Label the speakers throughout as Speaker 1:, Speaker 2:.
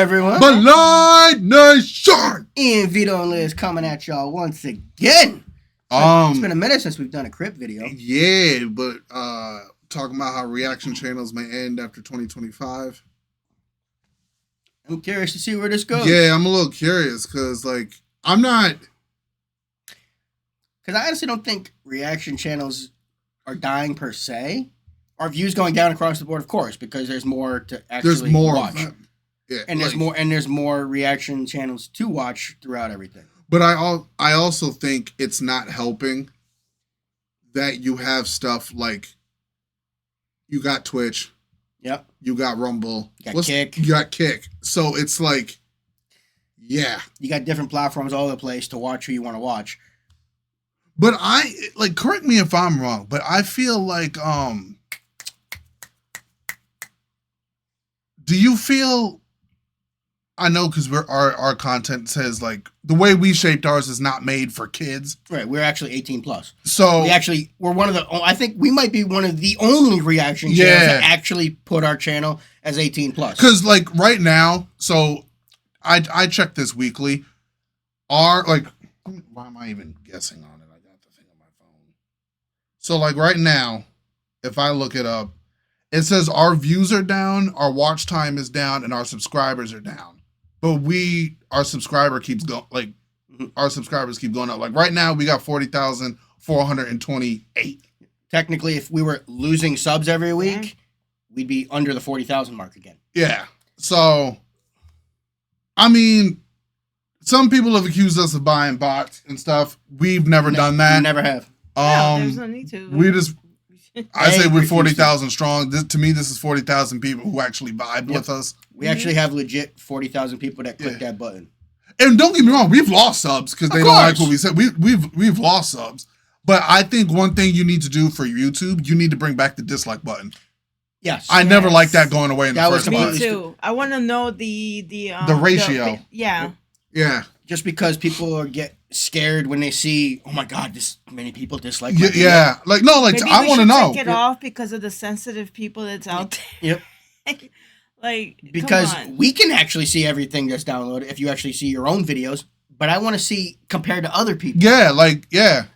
Speaker 1: everyone?
Speaker 2: Blite Nation!
Speaker 1: Ian, Vito, and Liz coming at y'all once again. It's been a minute since we've done a Crypt video.
Speaker 2: Yeah, but talking about how reaction channels may end after 2025.
Speaker 1: I'm curious to see where this goes.
Speaker 2: Yeah, I'm a little curious because, like, I'm not...
Speaker 1: Because I honestly don't think reaction channels are dying per se. Our views going down across the board, of course, because there's more to actually watch.
Speaker 2: Yeah,
Speaker 1: and there's more reaction channels to watch throughout everything.
Speaker 2: But I also think it's not helping that you have stuff like you got Twitch.
Speaker 1: Yep.
Speaker 2: You got Rumble.
Speaker 1: You got Kick.
Speaker 2: You got Kick. So it's like, yeah.
Speaker 1: You got different platforms all over the place to watch who you want to watch.
Speaker 2: But correct me if I'm wrong, but I feel like, do you feel, I know because our content says like the way we shaped ours is not made for kids.
Speaker 1: Right. We're actually 18 plus.
Speaker 2: So
Speaker 1: we're one of the, I think we might be one of the only reaction channels that actually put our channel as 18 plus.
Speaker 2: Because like right now, so I check this weekly. Why am I even guessing on it? I got the thing on my phone. So like right now, if I look it up, it says our views are down, our watch time is down, and our subscribers are down. But our subscribers keep going up. Like right now, we got 40,428.
Speaker 1: Technically, if we were losing subs every week, we'd be under the 40,000 mark again.
Speaker 2: Yeah. So, I mean, some people have accused us of buying bots and stuff. We've never done that.
Speaker 1: We never have.
Speaker 3: There's no need to.
Speaker 2: I say we're 40,000 strong. To me, this is 40,000 people who actually vibe with us.
Speaker 1: We actually have legit 40,000 people that click that button.
Speaker 2: And don't get me wrong, we've lost subs because they don't like what we said. We've lost subs. But I think one thing you need to do for YouTube, you need to bring back the dislike button.
Speaker 1: Yes.
Speaker 2: I never liked that going away in the first place.
Speaker 3: Me too. I want to know the
Speaker 2: ratio.
Speaker 3: Yeah.
Speaker 1: Just because people get scared when they see, oh my God, this many people dislike.
Speaker 2: Yeah. Like no, like
Speaker 3: maybe
Speaker 2: I want to know.
Speaker 3: Take it off because of the sensitive people that's out there.
Speaker 1: Yep.
Speaker 3: Because
Speaker 1: we can actually see everything that's downloaded if you actually see your own videos. But I want to see compared to other people.
Speaker 2: Yeah,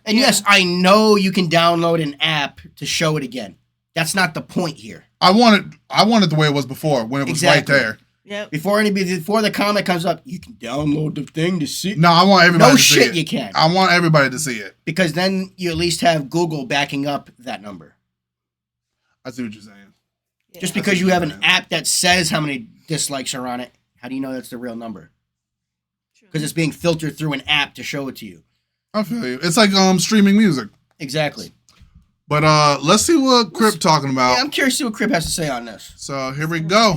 Speaker 1: And yes, I know you can download an app to show it again. That's not the point here.
Speaker 2: I want it the way it was before when it was right there.
Speaker 3: Yep.
Speaker 1: Before the comment comes up, you can download the thing to see.
Speaker 2: No, I want everybody to see it.
Speaker 1: No shit, you can.
Speaker 2: I want everybody to see it.
Speaker 1: Because then you at least have Google backing up that number.
Speaker 2: I see what you're saying.
Speaker 3: Yeah.
Speaker 1: Just because you have an app that says how many dislikes are on it, how do you know that's the real number? Because it's being filtered through an app to show it to you.
Speaker 2: I feel you. It's like streaming music.
Speaker 1: Exactly.
Speaker 2: But let's see what Crypt talking about.
Speaker 1: Yeah, I'm curious to see what Crypt has to say on this.
Speaker 2: So here we go.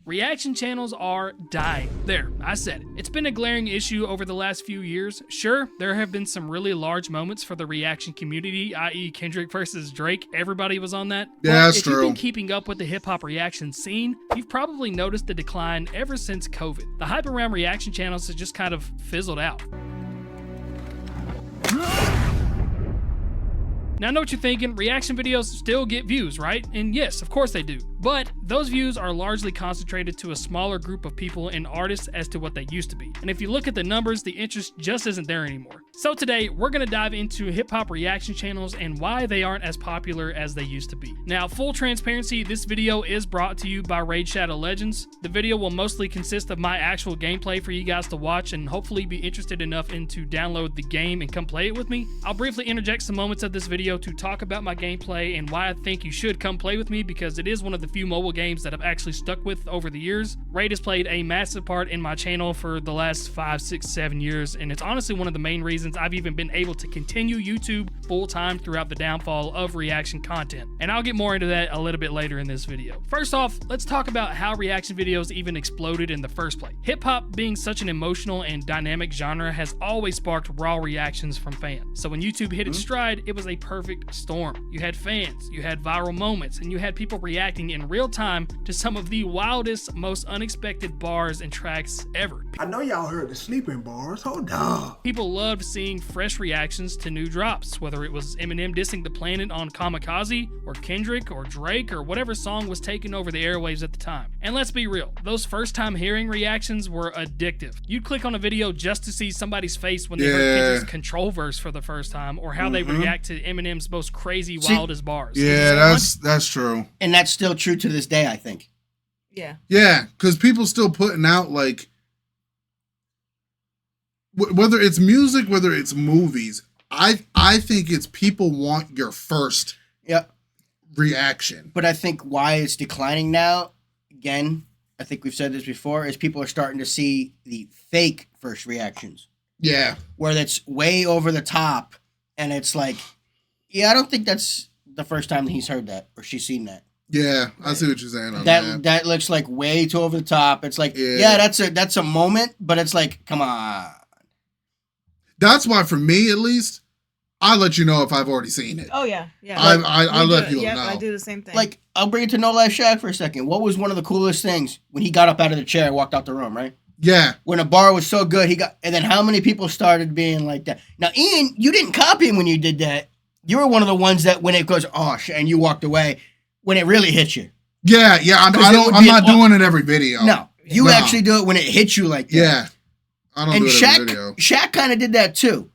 Speaker 4: Reaction channels are dying. There, I said it. It's been a glaring issue over the last few years. Sure, there have been some really large moments for the reaction community, i.e. Kendrick versus Drake. Everybody was on that.
Speaker 2: Yeah, that's
Speaker 4: true. If you've been keeping up with the hip-hop reaction scene, you've probably noticed the decline ever since COVID. The hype around reaction channels has just kind of fizzled out. Now I know what you're thinking, reaction videos still get views, right? And yes, of course they do. But those views are largely concentrated to a smaller group of people and artists as to what they used to be. And if you look at the numbers, the interest just isn't there anymore. So today, we're going to dive into hip-hop reaction channels and why they aren't as popular as they used to be. Now, full transparency, this video is brought to you by Raid Shadow Legends. The video will mostly consist of my actual gameplay for you guys to watch and hopefully be interested enough to download the game and come play it with me. I'll briefly interject some moments of this video to talk about my gameplay and why I think you should come play with me, because it is one of the few mobile games that I've actually stuck with over the years. Raid has played a massive part in my channel for the last 5, 6, 7 years, and it's honestly one of the main reasons I've even been able to continue YouTube full-time throughout the downfall of reaction content. And I'll get more into that a little bit later in this video. First off, let's talk about how reaction videos even exploded in the first place. Hip-hop being such an emotional and dynamic genre has always sparked raw reactions from fans. So when YouTube hit its stride, it was a perfect storm. You had fans, you had viral moments, and you had people reacting in in real time to some of the wildest, most unexpected bars and tracks ever.
Speaker 5: I know y'all heard the sleeping bars. Hold on.
Speaker 4: People loved seeing fresh reactions to new drops, whether it was Eminem dissing the planet on Kamikaze, or Kendrick, or Drake, or whatever song was taking over the airwaves at the time. And let's be real, those first-time hearing reactions were addictive. You'd click on a video just to see somebody's face when they heard Kendrick's Control verse for the first time, or how they react to Eminem's most crazy, wildest bars.
Speaker 2: Yeah, that's true.
Speaker 1: And that's still true to this day, I think.
Speaker 3: Yeah.
Speaker 2: Yeah, because people still putting out, like, whether it's music, whether it's movies, I think it's people want your first reaction.
Speaker 1: But I think why it's declining now, again, I think we've said this before, is people are starting to see the fake first reactions.
Speaker 2: Yeah.
Speaker 1: Where that's way over the top, and it's like, yeah, I don't think that's the first time he's heard that or she's seen that.
Speaker 2: Yeah, I see what you're saying on
Speaker 1: that looks like way too over the top. It's like, that's a moment, but it's like, come on.
Speaker 2: That's why, for me at least, I let you know if I've already seen it.
Speaker 3: Oh yeah.
Speaker 2: I let people know.
Speaker 3: Yeah, I do the same thing.
Speaker 1: Like, I'll bring it to No Life Shaq for a second. What was one of the coolest things when he got up out of the chair and walked out the room, right?
Speaker 2: Yeah.
Speaker 1: When a bar was so good, and then how many people started being like that? Now, Ian, you didn't copy him when you did that. You were one of the ones that when it goes, oh shit, and you walked away, when it really hit you.
Speaker 2: Yeah. I'm not doing it every video.
Speaker 1: No, you actually do it when it hits you like that.
Speaker 2: Yeah. I don't do it every video.
Speaker 1: Shaq kind of did that too.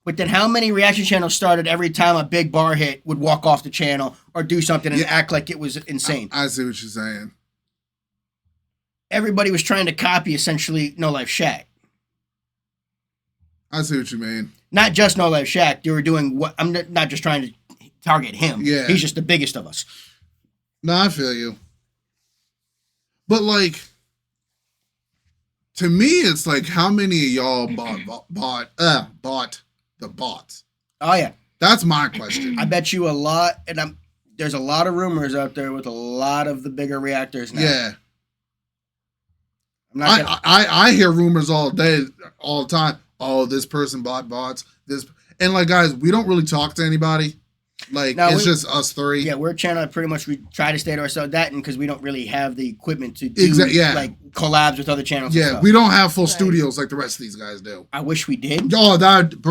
Speaker 1: But then how many reaction channels started every time a big bar hit would walk off the channel or do something and act like it was insane?
Speaker 2: I see what you're saying.
Speaker 1: Everybody was trying to copy essentially No Life Shaq.
Speaker 2: I see what you mean.
Speaker 1: Not just No Life Shaq. They were doing what? I'm not just trying to target him.
Speaker 2: Yeah.
Speaker 1: He's just the biggest of us.
Speaker 2: No, I feel you. But like, to me, it's like, how many of y'all bought the bots?
Speaker 1: Oh yeah,
Speaker 2: that's my question.
Speaker 1: I bet you a lot, and there's a lot of rumors out there with a lot of the bigger reactors now.
Speaker 2: Yeah.
Speaker 1: I
Speaker 2: hear rumors all the time. Oh, this person bought bots. And like, guys, we don't really talk to anybody. Like, it's just us three.
Speaker 1: Yeah, we're a channel that pretty much we try to stay to ourselves because we don't really have the equipment to do like collabs with other channels.
Speaker 2: Yeah, we don't have full studios like the rest of these guys do.
Speaker 1: I wish we did.
Speaker 2: Oh, that'd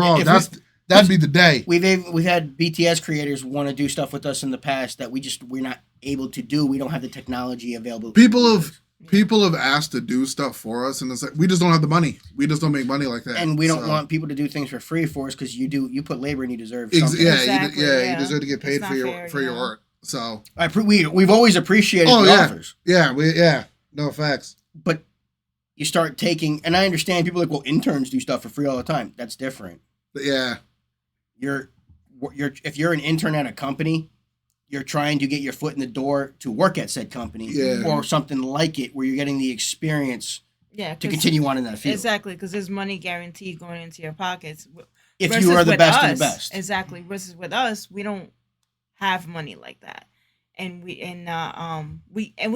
Speaker 2: be the day.
Speaker 1: We've had BTS creators want to do stuff with us in the past that we're not able to do. We don't have the technology available.
Speaker 2: People have asked to do stuff for us, and it's like, we just don't have the money. We just don't make money like that.
Speaker 1: And we don't want people to do things for free for us because you put labor and you deserve something.
Speaker 2: You deserve to get paid for your work. So
Speaker 1: we've always appreciated the offers.
Speaker 2: Yeah, no facts.
Speaker 1: But you start taking, and I understand people are like, well, interns do stuff for free all the time. That's different.
Speaker 2: But yeah,
Speaker 1: if you're an intern at a company, you're trying to get your foot in the door to work at said company or something like it where you're getting the experience to continue on in that field.
Speaker 3: Exactly, because there's money guaranteed going into your pockets.
Speaker 1: If you are the best of the best.
Speaker 3: Exactly. Versus with us, we don't have money like that. And we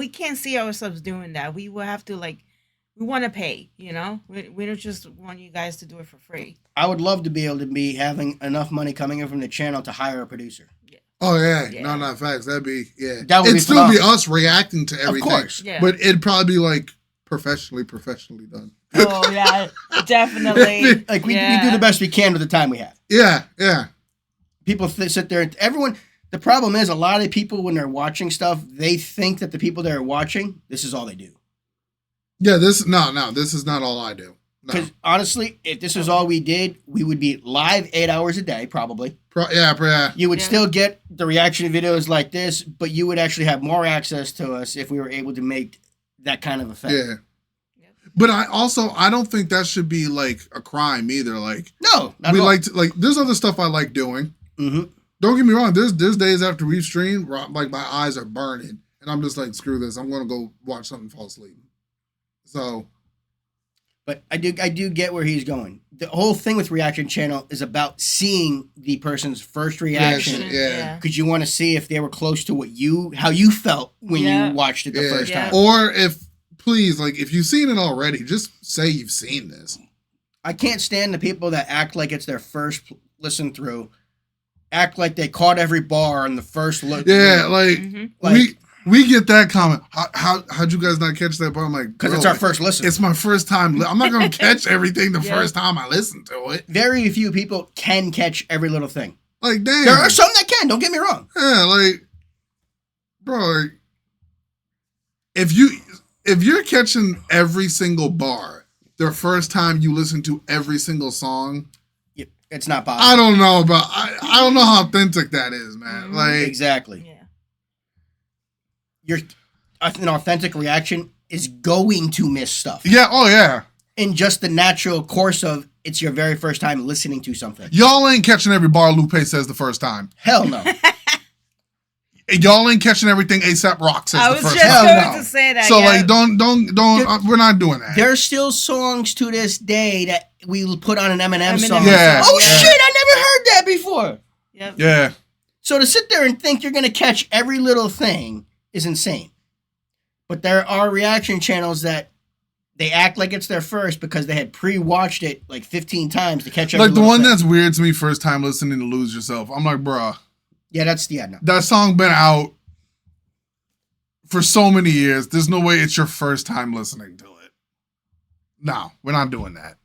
Speaker 3: can't see ourselves doing that. We will have to we want to pay, We don't just want you guys to do it for free.
Speaker 1: I would love to be able to be having enough money coming in from the channel to hire a producer.
Speaker 2: Oh yeah, no, not facts. That'd be
Speaker 1: It'd
Speaker 2: still be us reacting to everything.
Speaker 1: Of course,
Speaker 2: but it'd probably be like professionally done.
Speaker 3: Oh yeah, definitely.
Speaker 1: We do the best we can with the time we have.
Speaker 2: Yeah.
Speaker 1: People sit there. The problem is a lot of the people when they're watching stuff, they think that the people that are watching, this is all they do.
Speaker 2: Yeah, this is not all I do.
Speaker 1: Because honestly, if this was all we did, we would be live 8 hours a day, probably.
Speaker 2: Yeah.
Speaker 1: You would still get the reaction videos like this, but you would actually have more access to us if we were able to make that kind of effect.
Speaker 2: Yeah. But I don't think that should be like a crime either. Like,
Speaker 1: no,
Speaker 2: there's other stuff I like doing.
Speaker 1: Mm-hmm.
Speaker 2: Don't get me wrong. There's days after we've streamed where like my eyes are burning, and I'm just like, screw this. I'm gonna go watch something and fall asleep. So.
Speaker 1: But I do get where he's going. The whole thing with Reaction Channel is about seeing the person's first reaction.
Speaker 2: Yeah.
Speaker 1: Because you want to see if they were close to how you felt when you watched it the first time.
Speaker 2: Or if you've seen it already, just say you've seen this.
Speaker 1: I can't stand the people that act like it's their first listen through. Act like they caught every bar on the first look.
Speaker 2: Yeah, We get that comment. How'd you guys not catch that part? I'm like,
Speaker 1: Because it's our first listen.
Speaker 2: It's my first time. I'm not going to catch everything the first time I listen to it.
Speaker 1: Very few people can catch every little thing.
Speaker 2: Like, damn.
Speaker 1: There are some that can, don't get me wrong.
Speaker 2: Yeah, like, bro, like, if you're catching every single bar the first time you listen to every single song,
Speaker 1: it's not possible.
Speaker 2: I don't know about, I don't know how authentic that is, man. Like,
Speaker 1: exactly.
Speaker 3: Yeah.
Speaker 1: An authentic reaction is going to miss stuff.
Speaker 2: Yeah, oh yeah.
Speaker 1: In just the natural course of it's your very first time listening to something.
Speaker 2: Y'all ain't catching every bar Lupe says the first time.
Speaker 1: Hell no.
Speaker 2: Y'all ain't catching everything A$AP Rock says
Speaker 3: I
Speaker 2: the
Speaker 3: was
Speaker 2: first
Speaker 3: just
Speaker 2: time.
Speaker 3: going
Speaker 1: no.
Speaker 3: to say that.
Speaker 2: So
Speaker 3: yeah.
Speaker 2: like, don't. We're not doing that.
Speaker 1: There's still songs to this day that we put on an Eminem song.
Speaker 2: Yeah.
Speaker 1: Oh
Speaker 2: Yeah.
Speaker 1: shit, I never heard that before.
Speaker 3: Yep.
Speaker 2: Yeah.
Speaker 1: So to sit there and think you're gonna catch every little thing is insane. But there are reaction channels that they act like it's their first because they had pre-watched it like 15 times to catch every
Speaker 2: Like the
Speaker 1: little
Speaker 2: one
Speaker 1: thing.
Speaker 2: that's weird to me first time listening to Lose Yourself. I'm like, bruh,
Speaker 1: no.
Speaker 2: that song been out for so many years. There's no way it's your first time listening to it. No, we're not doing that.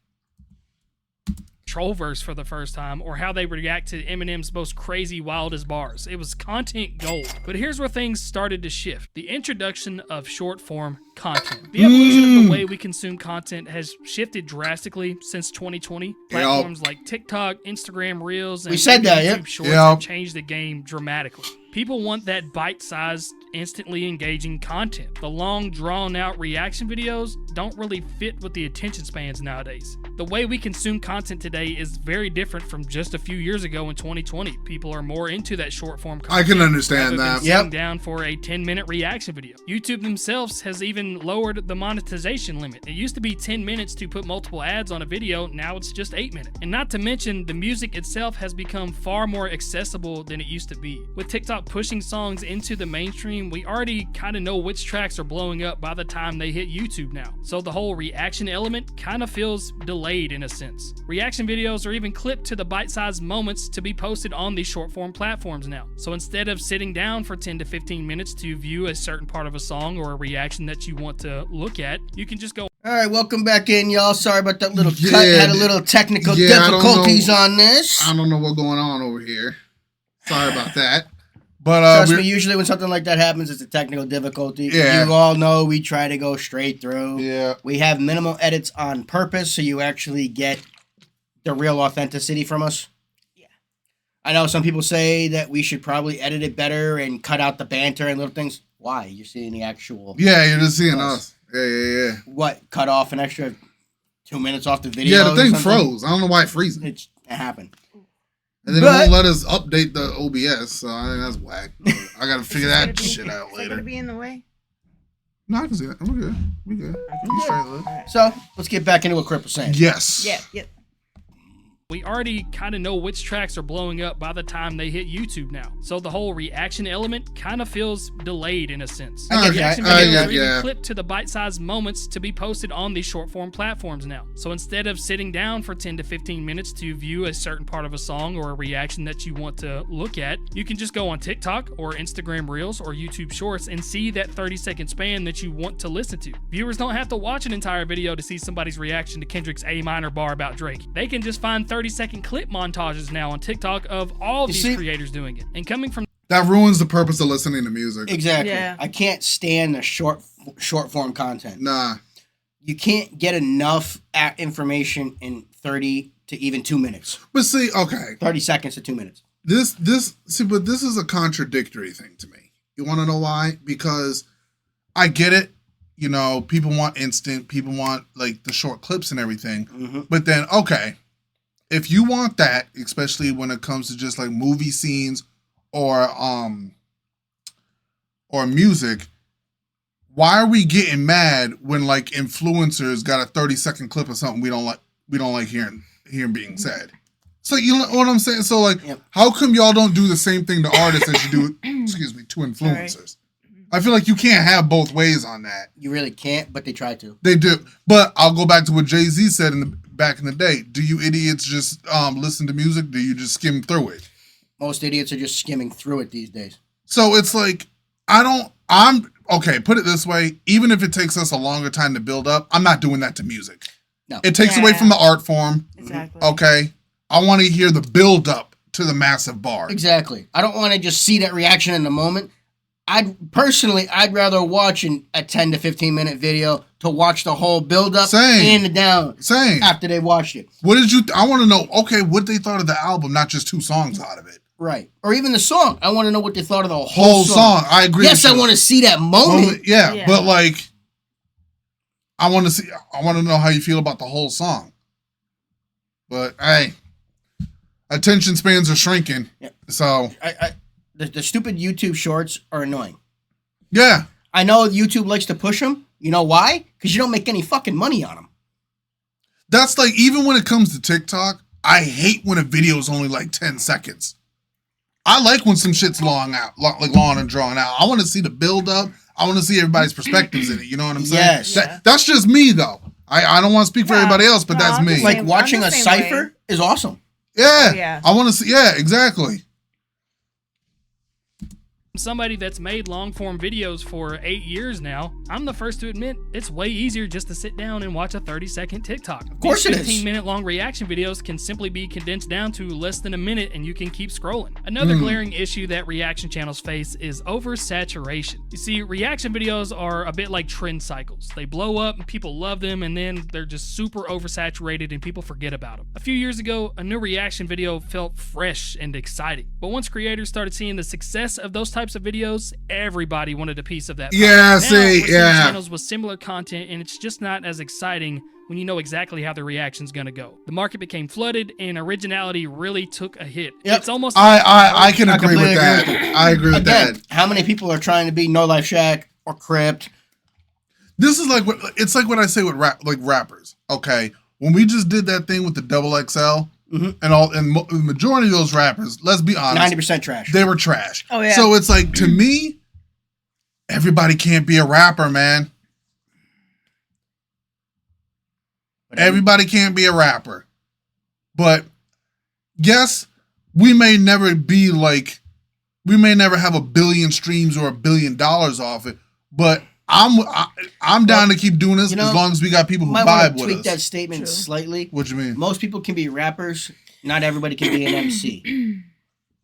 Speaker 4: Trollverse for the first time, or how they react to Eminem's most crazy, wildest bars. It was content gold. But here's where things started to shift. The introduction of short form content. The evolution of the way we consume content has shifted drastically since 2020. Platforms like TikTok, Instagram Reels, and
Speaker 1: We said that,
Speaker 4: YouTube
Speaker 1: yep.
Speaker 4: Shorts
Speaker 2: Yep.
Speaker 4: have changed the game dramatically. People want that bite-sized, instantly engaging content. The long, drawn-out reaction videos don't really fit with the attention spans nowadays. The way we consume content today is very different from just a few years ago in 2020. People are more into that short-form content.
Speaker 2: I can understand
Speaker 4: rather than
Speaker 2: that.
Speaker 4: sitting down for a 10-minute reaction video. YouTube themselves has even lowered the monetization limit. It used to be 10 minutes to put multiple ads on a video, now it's just 8 minutes. And not to mention, the music itself has become far more accessible than it used to be. With TikTok pushing songs into the mainstream, we already kind of know which tracks are blowing up by the time they hit YouTube now. So the whole reaction element kind of feels delayed in a sense. Reaction videos are even clipped to the bite-sized moments to be posted on these short-form platforms now. So instead of sitting down for 10 to 15 minutes to view a certain part of a song or a reaction that you want to look at, you can just go.
Speaker 1: All right, welcome back in, y'all. Sorry about that little
Speaker 2: Yeah,
Speaker 1: cut. Had a little technical
Speaker 2: yeah, I don't
Speaker 1: difficulties
Speaker 2: know.
Speaker 1: on this.
Speaker 2: I don't know what's going on over here. Sorry about that. But
Speaker 1: Trust me, usually when something like that happens, it's a technical difficulty.
Speaker 2: Yeah.
Speaker 1: You all know we try to go straight through.
Speaker 2: yeah,
Speaker 1: We have minimal edits on purpose so you actually get the real authenticity from us.
Speaker 3: Yeah.
Speaker 1: I know some people say that we should probably edit it better and cut out the banter and little things. Why? You're seeing the actual...
Speaker 2: yeah, you're just seeing us. Yeah.
Speaker 1: What? Cut off an extra 2 minutes off the video?
Speaker 2: Yeah, the
Speaker 1: or
Speaker 2: thing
Speaker 1: something?
Speaker 2: froze. I don't know why it freezes.
Speaker 1: It happened.
Speaker 2: And then
Speaker 1: But-
Speaker 2: it won't let us update the OBS, so I think that's whack. I gotta figure that shit out
Speaker 3: Is that
Speaker 2: later.
Speaker 3: gonna be in the way?
Speaker 2: No, I can see that. We're good. We good. We straight up.
Speaker 1: So, let's get back into what Crypt was saying.
Speaker 2: Yes.
Speaker 3: Yeah.
Speaker 4: We already kind of know which tracks are blowing up by the time they hit YouTube now. So the whole reaction element kind of feels delayed in a sense.
Speaker 1: I get
Speaker 4: Reaction
Speaker 1: that.
Speaker 4: videos are even
Speaker 2: Yeah.
Speaker 4: clipped to the bite-sized moments to be posted on these short-form platforms now. So instead of sitting down for 10 to 15 minutes to view a certain part of a song or a reaction that you want to look at, you can just go on TikTok or Instagram Reels or YouTube Shorts and see that 30-second span that you want to listen to. Viewers don't have to watch an entire video to see somebody's reaction to Kendrick's A minor bar about Drake. They can just find 30-second clip montages now on TikTok of all these creators doing it. And coming from
Speaker 2: That ruins the purpose of listening to music.
Speaker 1: Exactly.
Speaker 3: Yeah.
Speaker 1: I can't stand the short form content.
Speaker 2: Nah.
Speaker 1: You can't get enough information in 30 to even 2 minutes.
Speaker 2: But see, okay.
Speaker 1: 30 seconds to 2 minutes.
Speaker 2: But this is a contradictory thing to me. You want to know why? Because I get it. You know, people want instant, people want like the short clips and everything.
Speaker 1: Mm-hmm.
Speaker 2: But then, okay, if you want that, especially when it comes to just like movie scenes or music, why are we getting mad when like influencers got a 30-second clip of something we don't like hearing being said? So you know what I'm saying? So like,
Speaker 1: Yep.
Speaker 2: How come y'all don't do the same thing to artists as you do, excuse me, to influencers? I feel like you can't have both ways on that.
Speaker 1: You really can't, but they try to.
Speaker 2: They do. But I'll go back to what Jay-Z said back in the day. Do you idiots just listen to music? Do you just skim through it?
Speaker 1: Most idiots are just skimming through it these days.
Speaker 2: So it's like, I'm okay. Put it this way: even if it takes us a longer time to build up, I'm not doing that to music.
Speaker 1: No,
Speaker 2: it takes away from the art form.
Speaker 3: Exactly.
Speaker 2: Okay, I want to hear the build up to the massive bar.
Speaker 1: exactly. I don't want to just see that reaction in the moment. I'd rather watch a 10 to 15 minute video to watch the whole build up and down.
Speaker 2: Same.
Speaker 1: After they watched it.
Speaker 2: What did you? I want to know. Okay, what they thought of the album, not just 2 songs out of it.
Speaker 1: Right. Or even the song. I want to know what they thought of the
Speaker 2: Whole song. I agree.
Speaker 1: Yes, I want to see that moment.
Speaker 2: Yeah, but like, I want to know how you feel about the whole song. But hey, attention spans are shrinking.
Speaker 1: Yeah.
Speaker 2: So
Speaker 1: the stupid YouTube shorts are annoying.
Speaker 2: Yeah.
Speaker 1: I know YouTube likes to push them. You know why? Because you don't make any fucking money on them.
Speaker 2: That's like, even when it comes to TikTok, I hate when a video is only like 10 seconds. I like when some shit's long and drawn out. I want to see the build up. I want to see everybody's perspectives in it. You know what I'm saying?
Speaker 1: Yes.
Speaker 2: That's just me though. I don't want to speak for everybody else, but that's me.
Speaker 1: Like watching a cipher is awesome.
Speaker 2: Yeah.
Speaker 3: Oh, yeah.
Speaker 2: I want to see. Yeah, exactly.
Speaker 4: Somebody that's made long form videos for 8 years now, I'm the first to admit it's way easier just to sit down and watch a 30-second TikTok. Of
Speaker 1: course it is.
Speaker 4: 15-minute long reaction videos can simply be condensed down to less than a minute and you can keep scrolling. Another glaring issue that reaction channels face is oversaturation. You see, reaction videos are a bit like trend cycles. They blow up and people love them, and then they're just super oversaturated and people forget about them. A few years ago, a new reaction video felt fresh and exciting. But once creators started seeing the success of those types of videos, everybody wanted a piece of that pie.
Speaker 2: Yeah,
Speaker 4: Now,
Speaker 2: see,
Speaker 4: we're seeing
Speaker 2: yeah.
Speaker 4: channels with similar content, and it's just not as exciting when you know exactly how the reaction's gonna go. The market became flooded, and originality really took a hit.
Speaker 1: Yep.
Speaker 4: It's almost
Speaker 2: I can agree with
Speaker 1: completely
Speaker 2: that.
Speaker 1: agree with
Speaker 2: I agree with
Speaker 1: Again,
Speaker 2: that.
Speaker 1: how many people are trying to be No Life Shack or Crypt?
Speaker 2: This is like it's like what I say with rappers. Okay, when we just did that thing with the double XL and the majority of those rappers, let's be honest,
Speaker 1: 90% trash.
Speaker 2: they were trash.
Speaker 3: Oh, yeah.
Speaker 2: So it's like, to me, everybody can't be a rapper, man. Everybody can't be a rapper. But yes, we may never have a billion streams or $1 billion off it, but I'm down to keep doing this as long as we got people who
Speaker 1: might
Speaker 2: vibe
Speaker 1: want to
Speaker 2: with
Speaker 1: tweak
Speaker 2: us.
Speaker 1: that statement slightly.
Speaker 2: What you mean?
Speaker 1: Most people can be rappers. Not everybody can be an MC.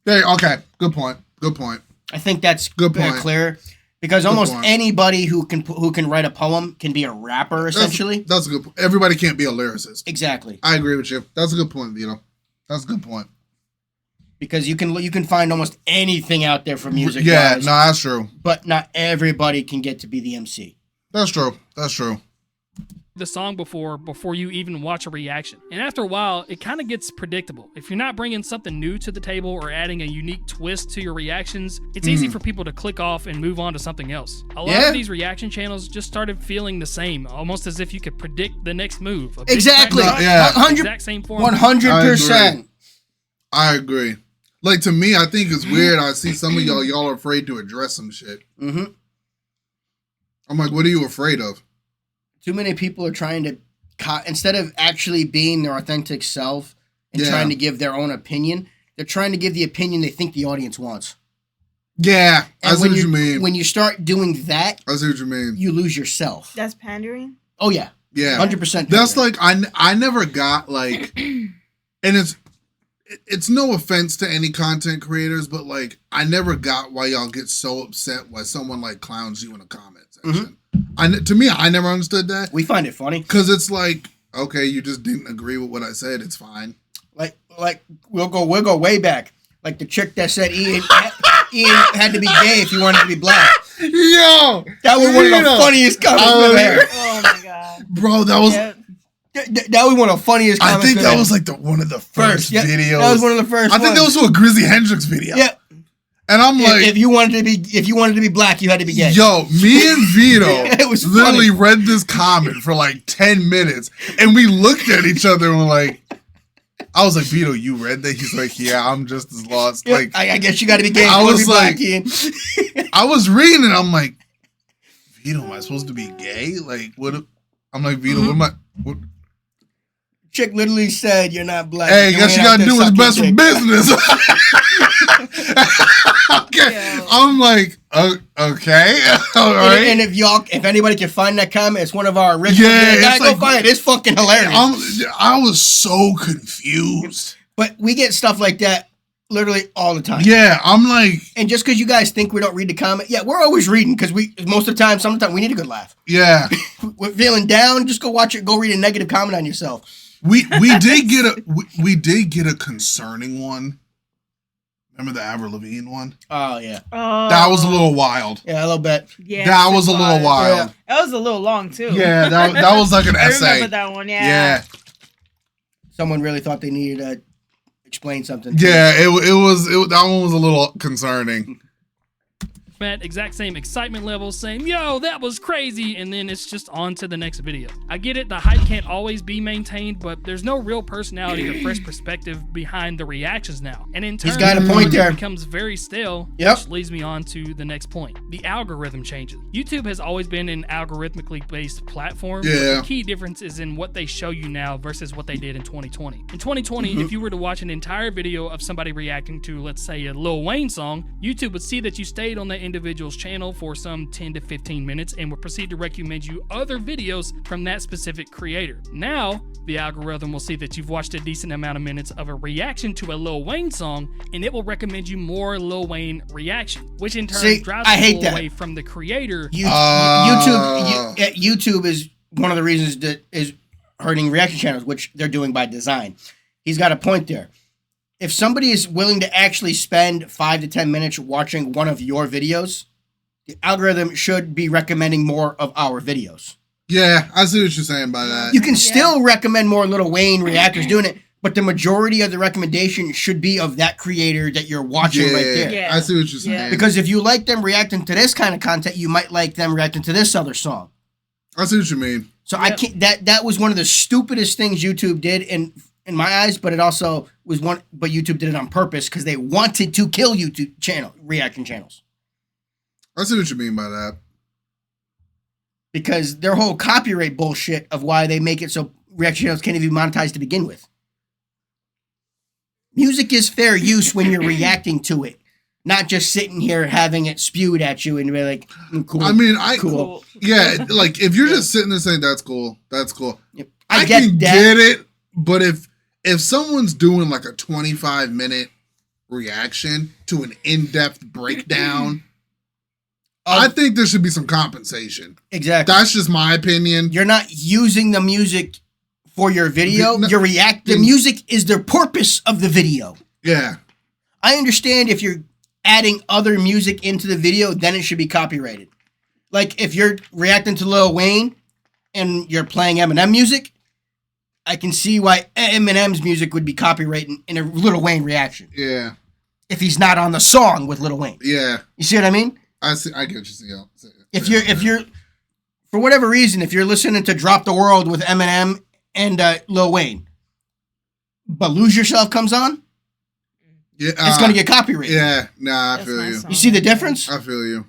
Speaker 2: Okay, good point. Good point.
Speaker 1: I think that's
Speaker 2: Good point.
Speaker 1: clear. Because almost anybody who can write a poem can be a rapper, essentially.
Speaker 2: That's a good point. Everybody can't be a lyricist.
Speaker 1: Exactly.
Speaker 2: I agree with you. That's a good point, Vito. That's a good point.
Speaker 1: Because you can find almost anything out there for music.
Speaker 2: Yeah, no, that's true.
Speaker 1: But not everybody can get to be the MC.
Speaker 2: That's true. That's true.
Speaker 4: the song before you even watch a reaction. And after a while, it kind of gets predictable. If you're not bringing something new to the table or adding a unique twist to your reactions, it's easy for people to click off and move on to something else. A lot of these reaction channels just started feeling the same, almost as if you could predict the next move.
Speaker 1: Exactly.
Speaker 2: Yeah.
Speaker 1: 100,
Speaker 4: exact same format.
Speaker 1: 100%.
Speaker 2: I agree. Like, to me, I think it's weird. I see some of y'all are afraid to address some shit.
Speaker 1: Mm-hmm.
Speaker 2: I'm like, what are you afraid of?
Speaker 1: Too many people are trying to, instead of actually being their authentic self and trying to give their own opinion, they're trying to give the opinion they think the audience wants.
Speaker 2: Yeah, I see what you mean.
Speaker 1: When you start doing that,
Speaker 2: I see what you mean.
Speaker 1: You lose yourself.
Speaker 3: That's pandering?
Speaker 1: Oh, yeah.
Speaker 2: Yeah.
Speaker 1: 100%.
Speaker 2: That's like, I never got, like, and it's no offense to any content creators, but, like, I never got why y'all get so upset when someone, like, clowns you in a comment section. To me, I never understood that.
Speaker 1: We find it funny.
Speaker 2: Because it's like, okay, you just didn't agree with what I said. It's fine.
Speaker 1: Like we'll go way back. Like the chick that said Ian had to be gay if he wanted to be black.
Speaker 2: Yo!
Speaker 1: That was one of the funniest comments I've ever heard.
Speaker 3: Oh, my God.
Speaker 2: Bro, that was...
Speaker 3: Yeah.
Speaker 1: That was one of the funniest comments.
Speaker 2: I think
Speaker 1: I've
Speaker 2: that
Speaker 1: ever
Speaker 2: was like one of the first videos.
Speaker 1: That was one of the first
Speaker 2: I think that was to a Grizzly Hendrix video.
Speaker 1: Yeah.
Speaker 2: And I'm like,
Speaker 1: if you wanted to be black, you had to be gay.
Speaker 2: Yo, me and Vito
Speaker 1: it was
Speaker 2: literally
Speaker 1: funny.
Speaker 2: read this comment for like 10 minutes, and we looked at each other and we're like, I was like, Vito, you read that? He's like, yeah, I'm just as lost.
Speaker 1: Yeah,
Speaker 2: Like,
Speaker 1: I guess you got to be gay.
Speaker 2: I was like,
Speaker 1: black, Ian.
Speaker 2: I was reading it. I'm like, Vito, am I supposed to be gay? Like, what? I'm like, Vito, what am I? What?
Speaker 1: Chick literally said you're not black.
Speaker 2: Hey,
Speaker 1: You
Speaker 2: guess you
Speaker 1: ain't out
Speaker 2: gotta
Speaker 1: there
Speaker 2: do what's best
Speaker 1: sucking
Speaker 2: for
Speaker 1: dick.
Speaker 2: business. Okay.
Speaker 3: Yeah.
Speaker 2: I'm like, okay. All right.
Speaker 1: And if anybody can find that comment, it's one of our rich.
Speaker 2: Yeah,
Speaker 1: Yeah,
Speaker 2: it's
Speaker 1: go
Speaker 2: like-
Speaker 1: find it. It's fucking hilarious.
Speaker 2: I was so confused.
Speaker 1: But we get stuff like that literally all the time.
Speaker 2: Yeah, I'm like,
Speaker 1: And just because you guys think we don't read the comment, yeah, we're always reading because most of the time, sometimes we need a good laugh.
Speaker 2: yeah.
Speaker 1: We're feeling down, just go watch it. Go read a negative comment on yourself.
Speaker 2: We did get a concerning one. Remember the Avril Lavigne one?
Speaker 1: Oh yeah,
Speaker 2: That was a little wild.
Speaker 1: yeah, a little bit.
Speaker 3: Yeah,
Speaker 2: That was a little wild.
Speaker 1: Yeah.
Speaker 3: That was a little long too.
Speaker 2: Yeah, that was like an
Speaker 3: I
Speaker 2: essay.
Speaker 3: remember that one. Yeah.
Speaker 2: Yeah,
Speaker 1: Someone really thought they needed to explain something.
Speaker 2: yeah. That one was a little concerning.
Speaker 4: At exact same excitement levels, saying, yo, that was crazy, and then it's just on to the next video. I get it, the hype can't always be maintained, but there's no real personality or fresh perspective behind the reactions now. And in turn,
Speaker 1: He's got a point
Speaker 4: content
Speaker 1: there.
Speaker 4: becomes very stale,
Speaker 1: Yep.
Speaker 4: which leads me on to the next point. The algorithm changes. YouTube has always been an algorithmically based platform, but
Speaker 2: Yeah.
Speaker 4: the key difference is in what they show you now versus what they did in 2020. In 2020, if you were to watch an entire video of somebody reacting to, let's say, a Lil Wayne song, YouTube would see that you stayed on that individual's channel for some 10 to 15 minutes and would proceed to recommend you other videos from that specific creator. Now, the algorithm will see that you've watched a decent amount of minutes of a reaction to a Lil Wayne song, and it will recommend you more Lil Wayne reaction, which in turn
Speaker 1: See,
Speaker 4: drives
Speaker 1: I hate
Speaker 4: people
Speaker 1: that.
Speaker 4: away from the creator.
Speaker 1: YouTube is one of the reasons that is hurting reaction channels, which they're doing by design. He's got a point there. If somebody is willing to actually spend 5 to 10 minutes watching one of your videos, the algorithm should be recommending more of our videos.
Speaker 2: Yeah, I see what you're saying by that.
Speaker 1: You can still recommend more Lil Wayne reactors doing it, but the majority of the recommendation should be of that creator that you're watching right there.
Speaker 3: Yeah.
Speaker 2: I see what you're saying.
Speaker 3: Yeah.
Speaker 1: Because if you like them reacting to this kind of content, you might like them reacting to this other song.
Speaker 2: I see what you mean.
Speaker 1: So I can't. That was one of the stupidest things YouTube did in my eyes, but it also was one. But YouTube did it on purpose because they wanted to kill YouTube reaction channels,
Speaker 2: I see what you mean by that.
Speaker 1: because their whole copyright bullshit of why they make it so reaction channels can't even be monetized to begin with. Music is fair use when you're reacting to it, not just sitting here having it spewed at you and be like, cool.
Speaker 2: I mean,
Speaker 1: Cool.
Speaker 2: yeah, like if you're just sitting there saying that's cool, that's cool.
Speaker 1: Yep.
Speaker 2: I
Speaker 1: get
Speaker 2: can
Speaker 1: that.
Speaker 2: get it, but if someone's doing like a 25-minute reaction to an in-depth breakdown, I think there should be some compensation.
Speaker 1: Exactly.
Speaker 2: That's just my opinion.
Speaker 1: You're not using the music for your video.
Speaker 2: No,
Speaker 1: The music is the purpose of the video.
Speaker 2: Yeah.
Speaker 1: I understand if you're adding other music into the video, then it should be copyrighted. Like if you're reacting to Lil Wayne and you're playing Eminem music, I can see why Eminem's music would be copyrighted in a Lil Wayne reaction
Speaker 2: Yeah.
Speaker 1: if he's not on the song with Lil Wayne.
Speaker 2: Yeah.
Speaker 1: You see what I mean?
Speaker 2: I see. I get what you're saying.
Speaker 1: If you're for whatever reason, if you're listening to Drop the World with Eminem and Lil Wayne, but Lose Yourself comes on,
Speaker 2: Yeah,
Speaker 1: it's going to get copyrighted.
Speaker 2: Yeah, nah, I
Speaker 3: That's
Speaker 2: feel
Speaker 3: my
Speaker 2: you.
Speaker 3: song.
Speaker 1: You see the difference?
Speaker 2: I feel you.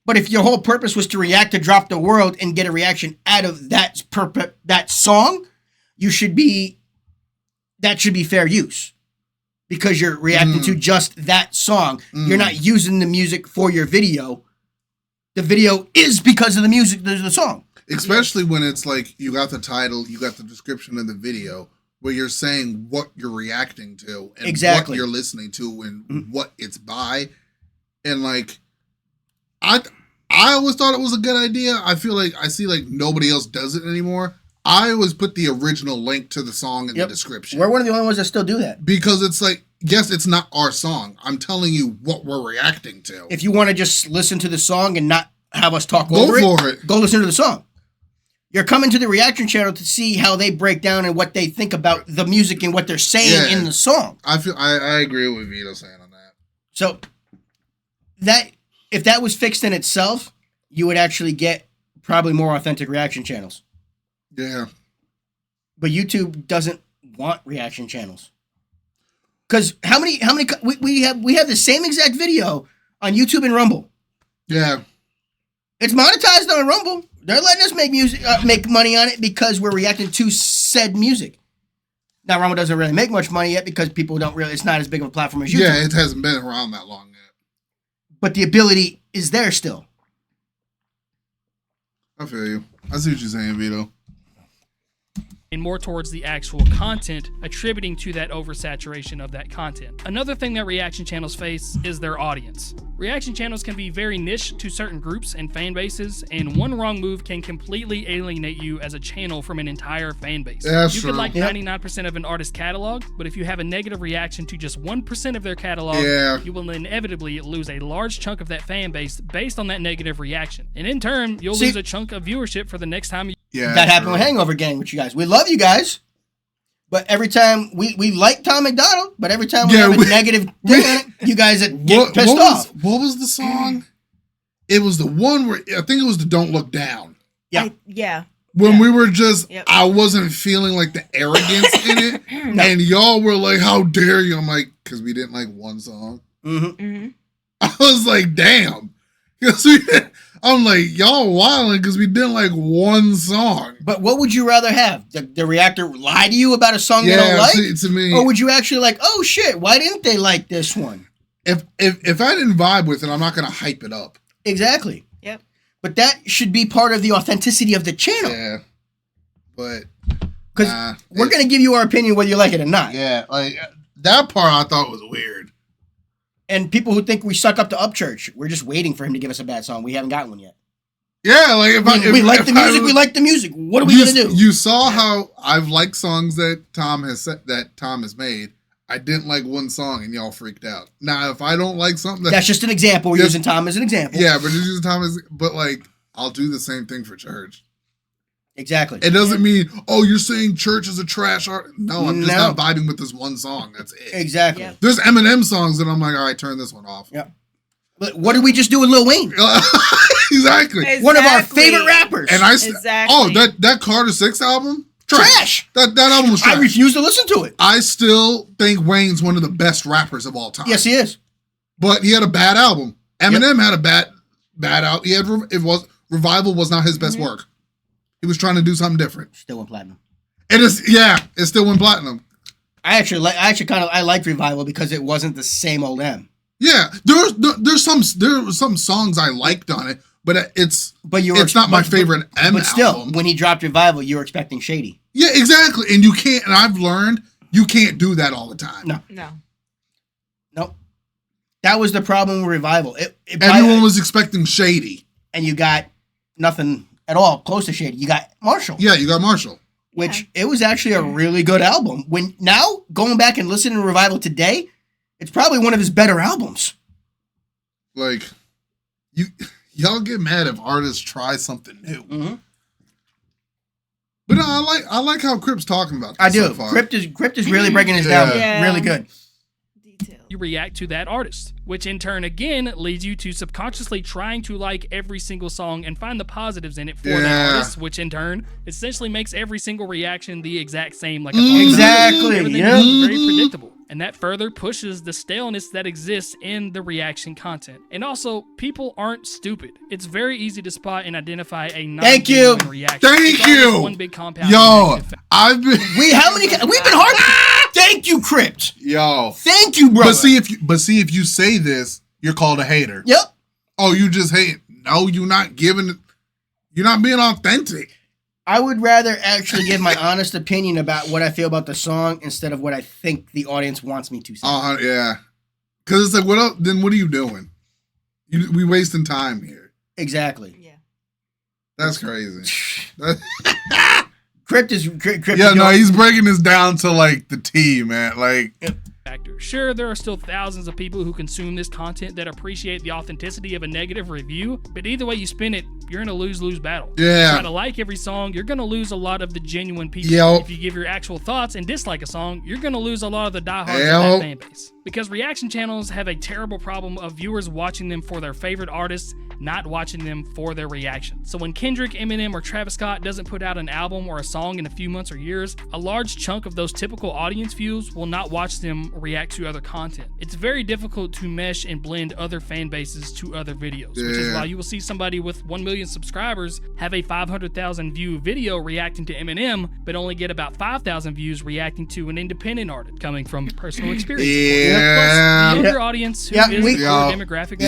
Speaker 1: But if your whole purpose was to react to Drop the World and get a reaction out of that song, that should be fair use. Because you're reacting to just that song. You're not using the music for your video. The video is because of the music, the song.
Speaker 2: Especially when it's like you got the title, you got the description of the video, where you're saying what you're reacting to and
Speaker 1: Exactly.
Speaker 2: what you're listening to and what it's by. And like I always thought it was a good idea. I feel like I see like nobody else does it anymore. I always put the original link to the song in the description.
Speaker 1: We're one of the only ones that still do that.
Speaker 2: Because it's like, yes, it's not our song. I'm telling you what we're reacting to.
Speaker 1: If you want to just listen to the song and not have us talk
Speaker 2: Go
Speaker 1: over
Speaker 2: for it.
Speaker 1: go listen to the song. You're coming to the reaction channel to see how they break down and what they think about the music and what they're saying in the song.
Speaker 2: I agree with Vito saying on that.
Speaker 1: So that if that was fixed in itself, you would actually get probably more authentic reaction channels.
Speaker 2: Yeah.
Speaker 1: But YouTube doesn't want reaction channels. Because how many we have the same exact video on YouTube and Rumble.
Speaker 2: Yeah.
Speaker 1: It's monetized on Rumble. They're letting us make music, make money on it because we're reacting to said music. Now, Rumble doesn't really make much money yet because people don't really, it's not as big of a platform as YouTube.
Speaker 2: Yeah, it hasn't been around that long yet.
Speaker 1: But the ability is there still.
Speaker 2: I feel you. I see what you're saying, Vito.
Speaker 4: And more towards the actual content, attributing to that oversaturation of that content. Another thing that reaction channels face is their audience. Reaction channels can be very niche to certain groups and fan bases, and one wrong move can completely alienate you as a channel from an entire fan base.
Speaker 2: That's
Speaker 4: You
Speaker 2: true.
Speaker 4: could like
Speaker 1: Yep.
Speaker 4: 99% of an artist's catalog, but if you have a negative reaction to just 1% of their catalog,
Speaker 2: Yeah.
Speaker 4: you will inevitably lose a large chunk of that fan base based on that negative reaction. And in turn, you'll
Speaker 1: See-
Speaker 4: lose a chunk of viewership for the next time you
Speaker 2: Yeah,
Speaker 1: That happened
Speaker 2: true.
Speaker 1: with Hangover Gang with you guys. We love you guys. But every time we like Tom McDonald, but every time we
Speaker 2: Yeah,
Speaker 1: have a
Speaker 2: we-
Speaker 1: negative thing on it, you guys get pissed
Speaker 2: what
Speaker 1: off.
Speaker 2: what was the song? It was the one where I think it was the "Don't Look Down."
Speaker 1: Yeah.
Speaker 3: Yeah.
Speaker 2: When
Speaker 3: Yeah.
Speaker 2: we were just,
Speaker 3: Yep.
Speaker 2: I wasn't feeling like the arrogance in it,
Speaker 1: No.
Speaker 2: and y'all were like, "How dare you?" I'm like, because we didn't like one song.
Speaker 1: Mm-hmm.
Speaker 3: Mm-hmm.
Speaker 2: I was like, "Damn," because I'm like, y'all wilding because we didn't like one song.
Speaker 1: But what would you rather have? The reactor lie to you about a song they don't
Speaker 2: Yeah,
Speaker 1: like?
Speaker 2: see, to me,
Speaker 1: Or would you actually like, oh shit, why didn't they like this one?
Speaker 2: if I didn't vibe with it, I'm not gonna hype it up.
Speaker 1: Exactly.
Speaker 3: Yep.
Speaker 1: But that should be part of the authenticity of the channel.
Speaker 2: Yeah, but
Speaker 1: Because we're going to give you our opinion whether you like it or not.
Speaker 2: yeah, like that part I thought was weird.
Speaker 1: And people who think we suck up to Upchurch, we're just waiting for him to give us a bad song. We haven't gotten one yet.
Speaker 2: Yeah, like
Speaker 1: We like the music. We like the music. What are we going to do?
Speaker 2: You saw how I've liked songs that Tom has made. I didn't like one song and y'all freaked out. Now, if I don't like something,
Speaker 1: That's just an example. We're
Speaker 2: Yes.
Speaker 1: using Tom as an example.
Speaker 2: yeah, but just using Tom as, but like I'll do the same thing for church.
Speaker 1: Exactly.
Speaker 2: It doesn't mean, oh, you're saying church is a trash art. No, I'm just
Speaker 1: No.
Speaker 2: not vibing with this one song. That's it.
Speaker 1: Exactly.
Speaker 3: Yep.
Speaker 2: There's Eminem songs that I'm like, all right, turn this one off.
Speaker 1: Yeah. But what did we just do with Lil Wayne?
Speaker 2: Exactly.
Speaker 1: One of our
Speaker 3: Exactly.
Speaker 1: favorite rappers.
Speaker 2: And I
Speaker 3: Exactly.
Speaker 2: oh that Carter 6 album
Speaker 1: Trash.
Speaker 2: That album was trash.
Speaker 1: I refuse to listen to it.
Speaker 2: I still think Wayne's one of the best rappers of all time.
Speaker 1: Yes, he is.
Speaker 2: But he had a bad album. Eminem had a bad out. He had Revival was not his best work. He was trying to do something different.
Speaker 1: Still went platinum.
Speaker 2: It still went platinum.
Speaker 1: I liked Revival because it wasn't the same old M.
Speaker 2: Yeah, there were some songs I liked on it, but it's not my favorite M
Speaker 1: But still,
Speaker 2: album.
Speaker 1: when he dropped Revival, you were expecting Shady.
Speaker 2: Yeah, exactly. And you can't. And I've learned you can't do that all the time.
Speaker 1: No.
Speaker 3: No.
Speaker 1: That was the problem with Revival.
Speaker 2: Everyone was expecting Shady.
Speaker 1: and you got nothing at all close to Shady. You got Marshall.
Speaker 2: Yeah, you got Marshall.
Speaker 1: Which it was actually a really good album. When now going back and listening to Revival today, it's probably one of his better albums.
Speaker 2: Like y'all get mad if artists try something new.
Speaker 1: Mm-hmm.
Speaker 2: But no, I like how Crypt's talking about this
Speaker 1: I do.
Speaker 2: so far.
Speaker 1: Crypt is really breaking this down.
Speaker 3: Yeah.
Speaker 1: Really good.
Speaker 3: Detail.
Speaker 4: you react to that artist, which in turn again leads you to subconsciously trying to like every single song and find the positives in it for that
Speaker 2: Yeah.
Speaker 4: artist, which in turn essentially makes every single reaction the exact same, like a song.
Speaker 1: Mm-hmm. Exactly,
Speaker 4: Everything
Speaker 1: yeah.
Speaker 4: is very predictable. And that further pushes the staleness that exists in the reaction content. And also, people aren't stupid. It's very easy to spot and identify a
Speaker 1: Thank you.
Speaker 4: non-genuine reaction.
Speaker 2: Thank
Speaker 4: It's almost
Speaker 2: you.
Speaker 4: One big compound.
Speaker 2: Yo,
Speaker 4: effect.
Speaker 2: I've been
Speaker 1: We've been hard. Thank you, Crypt.
Speaker 2: yo.
Speaker 1: Thank you, brother.
Speaker 2: But see if you say this, you're called a hater.
Speaker 1: Yep.
Speaker 2: Oh, you just hate. No, you're not being authentic.
Speaker 1: I would rather actually give my honest opinion about what I feel about the song instead of what I think the audience wants me to say.
Speaker 2: Yeah. Cause it's like, what else? Then what are you doing? We wasting time here.
Speaker 1: Exactly.
Speaker 3: Yeah.
Speaker 2: That's crazy.
Speaker 1: Crypt is
Speaker 2: Yeah, no, he's breaking this down to like the T, man. Like,
Speaker 4: Factor. Sure, there are still thousands of people who consume this content that appreciate the authenticity of a negative review, but either way you spin it, you're in a lose-lose battle.
Speaker 2: Yeah.
Speaker 4: Try to like every song, you're gonna lose a lot of the genuine people.
Speaker 2: Yep.
Speaker 4: If you give your actual thoughts and dislike a song, you're gonna lose a lot of the diehards
Speaker 2: Yep.
Speaker 4: of that fan base. Because reaction channels have a terrible problem of viewers watching them for their favorite artists not watching them for their reaction. So when Kendrick, Eminem, or Travis Scott doesn't put out an album or a song in a few months or years, a large chunk of those typical audience views will not watch them react to other content. It's very difficult to mesh and blend other fan bases to other videos, which is why you will see somebody with 1 million subscribers have a 500,000 view video reacting to Eminem, but only get about 5,000 views reacting to an independent artist coming from personal experience. Plus, the younger audience who is the core demographic.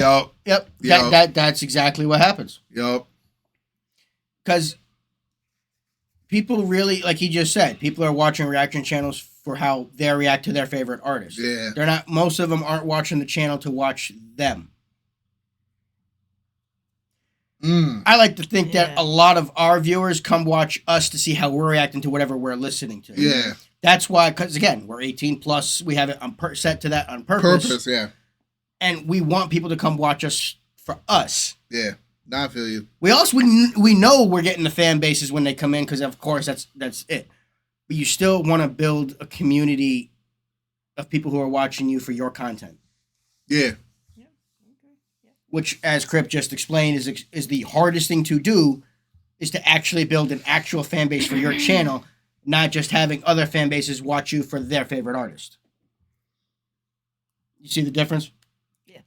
Speaker 1: That's exactly what happens.
Speaker 2: Yep.
Speaker 1: Because people really, like he just said, people are watching reaction channels for how they react to their favorite artist.
Speaker 2: Yeah.
Speaker 1: They're not. Most of them aren't watching the channel to watch them. I like to think that a lot of our viewers come watch us to see how we're reacting to whatever we're listening to.
Speaker 2: Yeah.
Speaker 1: That's why, because again, we're 18 plus. We have it set to that on purpose.
Speaker 2: Yeah.
Speaker 1: And we want people to come watch us for us.
Speaker 2: Yeah. Nah, I feel you.
Speaker 1: We also we know we're getting the fan bases when they come in because of course that's it. But you still want to build a community of people who are watching you for your content.
Speaker 2: Yeah.
Speaker 1: Which, as Crypt just explained, is the hardest thing to do, is to actually build an actual fan base for your channel, not just having other fan bases watch you for their favorite artist. You see the difference?
Speaker 3: Yeah.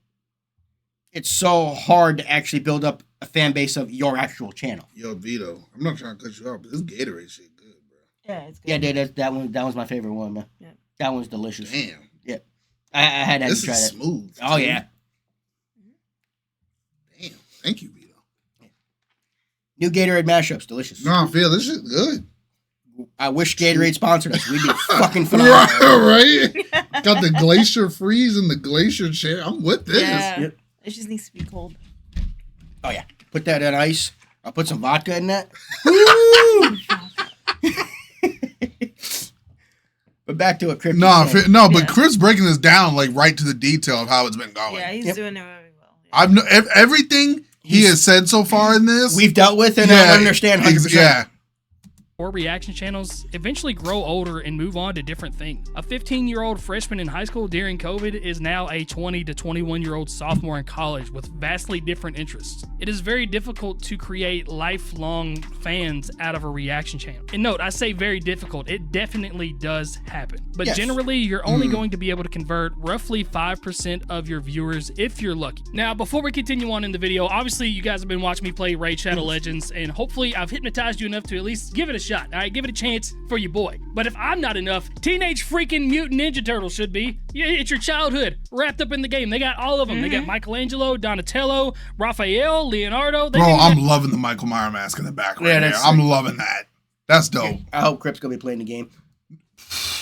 Speaker 1: It's so hard to actually build up a fan base of your actual channel.
Speaker 2: Yo, Vito, I'm not trying to cut you off, but this Gatorade shit good, bro.
Speaker 3: Yeah, it's good.
Speaker 1: Yeah, dude, that was my favorite one, man.
Speaker 3: Yeah.
Speaker 1: That one's delicious.
Speaker 2: Damn.
Speaker 1: Yeah. I had to
Speaker 2: This
Speaker 1: try
Speaker 2: is
Speaker 1: that.
Speaker 2: smooth.
Speaker 1: Oh,
Speaker 2: too.
Speaker 1: yeah.
Speaker 2: Damn. Thank you, Vito.
Speaker 1: New Gatorade mashups, delicious.
Speaker 2: No, I feel this shit good.
Speaker 1: I wish Gatorade sponsored us. We'd be fucking phenomenal.
Speaker 2: Right? Got the Glacier Freeze and the Glacier Chair. I'm with this.
Speaker 3: Yeah.
Speaker 1: Yep.
Speaker 3: It just needs to be cold.
Speaker 1: Oh, yeah. Put that in ice. I'll put some vodka in that. But back to a Crypt.
Speaker 2: But Chris breaking this down like right to the detail of how it's been going.
Speaker 3: Yeah, he's doing it very well. Yeah.
Speaker 2: I've everything he has said so far in this.
Speaker 1: We've dealt with and I understand 100%.
Speaker 2: Yeah.
Speaker 4: Or reaction channels eventually grow older and move on to different things. A 15-year-old freshman in high school during COVID is now a 20 to 21-year-old sophomore in college with vastly different interests. It is very difficult to create lifelong fans out of a reaction channel. And note, I say very difficult. It definitely does happen. But generally, you're only going to be able to convert roughly 5% of your viewers if you're lucky. Now, before we continue on in the video, obviously you guys have been watching me play Raid Shadow Legends, and hopefully I've hypnotized you enough to at least give it a shot. All right, give it a chance for your boy. But if I'm not enough, Teenage freaking Mutant Ninja Turtles should be. It's your childhood wrapped up in the game. They got all of them. They got Michelangelo, Donatello, Raphael, Leonardo.
Speaker 2: Bro, I'm loving the Michael Myers mask in the background. Yeah, I'm loving that. That's dope.
Speaker 1: I hope Crypt's gonna be playing the game.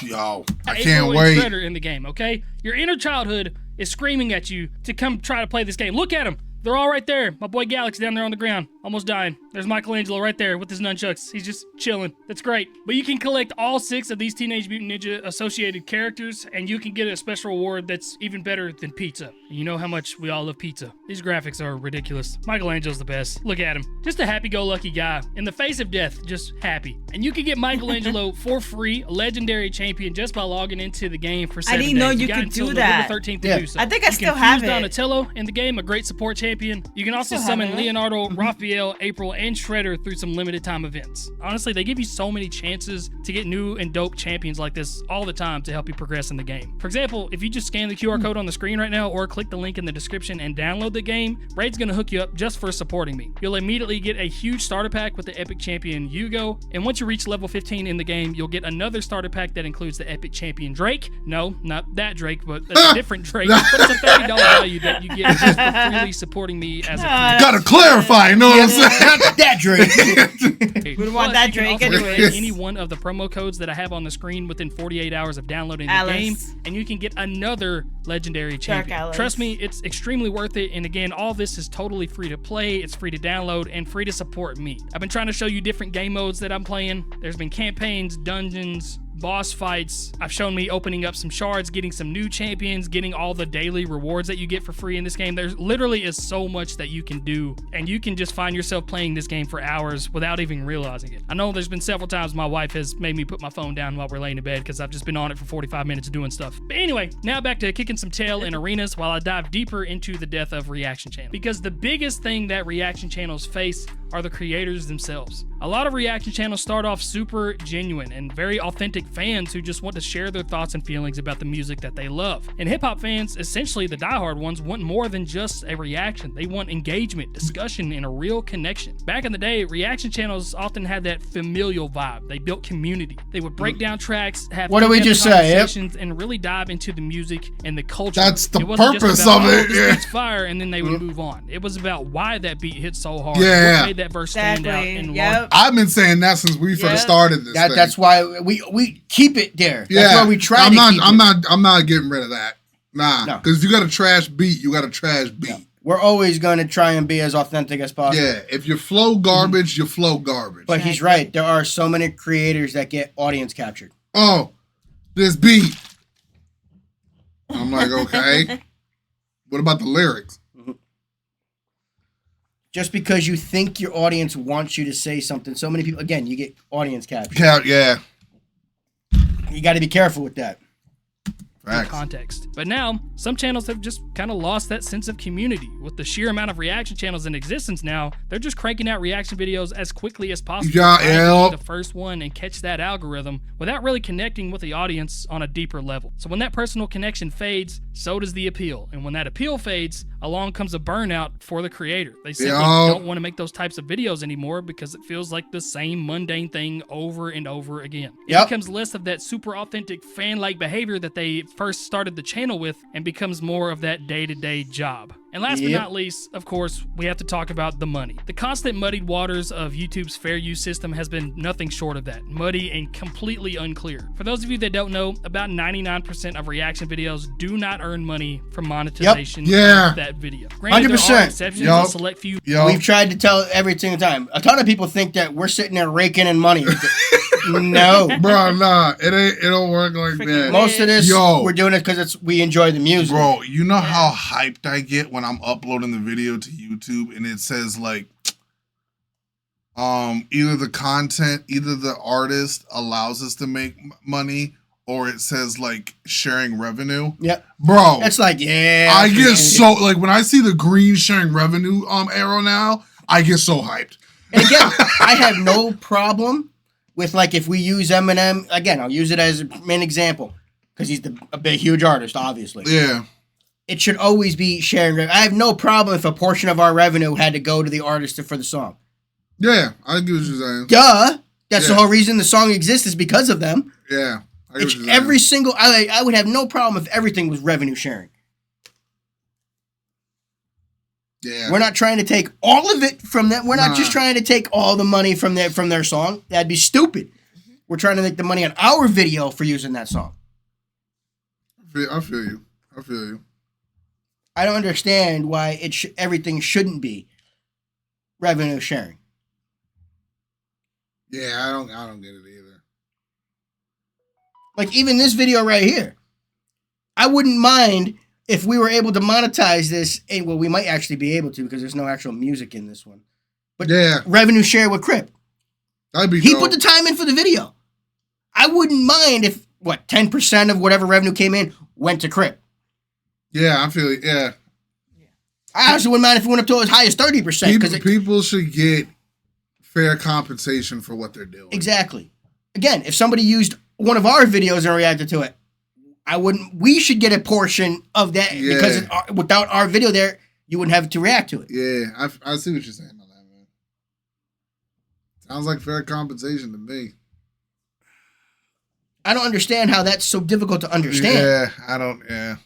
Speaker 2: Yo, I
Speaker 4: April
Speaker 2: can't
Speaker 4: and
Speaker 2: wait.
Speaker 4: Shredder in the game, okay? Your inner childhood is screaming at you to come try to play this game. Look at them. They're all right there. My boy Galax down there on the ground, almost dying. There's Michelangelo right there with his nunchucks. He's just chilling. That's great. But you can collect all 6 of these Teenage Mutant Ninja associated characters, and you can get a special reward that's even better than pizza. You know how much we all love pizza. These graphics are ridiculous. Michelangelo's the best. Look at him. Just a happy-go-lucky guy. In the face of death, just happy. And you can get Michelangelo for free, a legendary champion, just by logging into the game for 7 days.
Speaker 3: I didn't know you
Speaker 4: got
Speaker 3: could
Speaker 4: until
Speaker 3: do
Speaker 4: November
Speaker 3: that.
Speaker 4: 13th to do so.
Speaker 3: I think I
Speaker 4: You
Speaker 3: still
Speaker 4: can
Speaker 3: have
Speaker 4: fuse
Speaker 3: it.
Speaker 4: Donatello in the game, a great support champion. You can also summon Leonardo, Raphael, April, and Shredder through some limited time events. Honestly, they give you so many chances to get new and dope champions like this all the time to help you progress in the game. For example, if you just scan the QR code on the screen right now or click the link in the description and download the game, Raid's gonna hook you up just for supporting me. You'll immediately get a huge starter pack with the epic champion Hugo, and once you reach level 15 in the game, you'll get another starter pack that includes the epic champion Drake. No, not that Drake, but a different Drake. But it's a $30 value that you get just for freely supporting me as a
Speaker 2: Gotta clarify, you know what I'm saying?
Speaker 1: That Drake.
Speaker 3: We don't want that Drake anyways.
Speaker 4: Any one of the promo codes that I have on the screen within 48 hours of downloading the game, and you can get another legendary champion.
Speaker 3: Alice.
Speaker 4: Trust me, it's extremely worth it. And again, all this is totally free to play, it's free to download, and free to support me. I've been trying to show you different game modes that I'm playing. There's been campaigns, dungeons, boss fights. I've shown me opening up some shards, getting some new champions, getting all the daily rewards that you get for free in this game. There's literally is so much that you can do, and you can just find yourself playing this game for hours without even realizing it. I know there's been several times my wife has made me put my phone down while we're laying in bed because I've just been on it for 45 minutes doing stuff. But anyway, now back to kicking some tail in arenas while I dive deeper into the death of reaction channels. Because the biggest thing that reaction channels face are the creators themselves. A lot of reaction channels start off super genuine and very authentic fans who just want to share their thoughts and feelings about the music that they love. And hip-hop fans, essentially the diehard ones, want more than just a reaction. They want engagement, discussion, and a real connection. Back in the day, reaction channels often had that familial vibe. They built community. They would break down tracks, have
Speaker 1: What did we just say?
Speaker 4: conversations, and really dive into the music and the culture.
Speaker 2: That's the
Speaker 4: It wasn't just
Speaker 2: purpose
Speaker 4: about,
Speaker 2: of it,
Speaker 4: this
Speaker 2: yeah.
Speaker 4: beat's fire, and then they would move on. It was about why that beat hit so hard.
Speaker 2: Yeah.
Speaker 4: What made that verse stand out and
Speaker 3: Yep.
Speaker 2: I've been saying that since we first
Speaker 3: Yeah.
Speaker 2: started this thing.
Speaker 1: That's why we keep it there.
Speaker 2: Yeah,
Speaker 1: That's why we try
Speaker 2: I'm
Speaker 1: to
Speaker 2: not,
Speaker 1: keep
Speaker 2: I'm
Speaker 1: it.
Speaker 2: not. I'm not getting rid of that. Nah,
Speaker 1: No.
Speaker 2: because if you got a trash beat, you got a trash beat.
Speaker 1: No. We're always going to try and be as authentic as possible.
Speaker 2: Yeah, if you flow garbage, you flow garbage.
Speaker 1: But he's right. There are so many creators that get audience captured.
Speaker 2: Oh, this beat. I'm like, okay. What about the lyrics?
Speaker 1: Just because you think your audience wants you to say something, so many people, again, you get audience captured.
Speaker 2: Yeah.
Speaker 1: You got to be careful with that.
Speaker 2: Facts.
Speaker 4: context. But now, some channels have just kind of lost that sense of community. With the sheer amount of reaction channels in existence now, they're just cranking out reaction videos as quickly as possible.
Speaker 2: Yeah,
Speaker 4: trying to
Speaker 2: yeah.
Speaker 4: be the first one and catch that algorithm without really connecting with the audience on a deeper level. So when that personal connection fades, so does the appeal. And when that appeal fades, along comes a burnout for the creator. They simply don't want to make those types of videos anymore because it feels like the same mundane thing over and over again. It
Speaker 1: Yep.
Speaker 4: becomes less of that super authentic fan-like behavior that they first started the channel with and becomes more of that day-to-day job. And last but
Speaker 1: Yep.
Speaker 4: not least, of course, we have to talk about the money. The constant muddied waters of YouTube's fair use system has been nothing short of that. Muddy and completely unclear. For those of you that don't know, about 99% of reaction videos do not earn money from monetization
Speaker 2: Yeah.
Speaker 4: of that video. Granted, there are
Speaker 1: 100%.
Speaker 4: exceptions,
Speaker 2: Yup.
Speaker 4: a select few.
Speaker 2: Yo,
Speaker 1: We've tried to tell every single time. A ton of people think that we're sitting there raking in money. No.
Speaker 2: bro, nah, it don't work like that.
Speaker 3: Freaking
Speaker 1: Most of this,
Speaker 2: Yo.
Speaker 1: we're doing it because we enjoy the music.
Speaker 2: Bro, you know how hyped I get when I'm uploading the video to YouTube and it says like either the content, either the artist allows us to make money or it says like sharing revenue.
Speaker 1: Yep.
Speaker 2: Bro,
Speaker 1: That's like, yeah.
Speaker 2: I get so like when I see the green sharing revenue arrow now, I get so hyped.
Speaker 1: And again, I have no problem with like if we use Eminem. Again, I'll use it as a main example because he's a big, huge artist, obviously.
Speaker 2: Yeah.
Speaker 1: It should always be sharing revenue. I have no problem if a portion of our revenue had to go to the artist for the song.
Speaker 2: Yeah, I get what you're saying.
Speaker 1: Duh. That's the
Speaker 2: Yeah.
Speaker 1: whole reason the song exists is because of them.
Speaker 2: Yeah. I get
Speaker 1: It's
Speaker 2: what you're saying.
Speaker 1: every single. I would have no problem if everything was revenue sharing.
Speaker 2: Yeah.
Speaker 1: We're not trying to take all of it from them. We're not
Speaker 2: Nah.
Speaker 1: just trying to take all the money from their song. That'd be stupid. We're trying to make the money on our video for using that song.
Speaker 2: I feel you. I feel you.
Speaker 1: I don't understand why everything shouldn't be revenue sharing.
Speaker 2: Yeah, I don't get it either.
Speaker 1: Like even this video right here, I wouldn't mind if we were able to monetize this. And well, we might actually be able to because there's no actual music in this one. But
Speaker 2: Yeah,
Speaker 1: revenue share with Crypt.
Speaker 2: that'd be
Speaker 1: He
Speaker 2: dope.
Speaker 1: put the time in for the video. I wouldn't mind if 10% of whatever revenue came in went to Crypt.
Speaker 2: Yeah, I feel it. Yeah.
Speaker 1: I also wouldn't mind if it went up to as high as 30%.
Speaker 2: People should get fair compensation for what they're doing.
Speaker 1: Exactly. Again, if somebody used one of our videos and reacted to it, we should get a portion of that
Speaker 2: Yeah.
Speaker 1: because without our video there, you wouldn't have to react to it.
Speaker 2: Yeah, I see what you're saying on that, man. Sounds like fair compensation to me.
Speaker 1: I don't understand how that's so difficult to understand.
Speaker 2: Yeah, I don't. Yeah.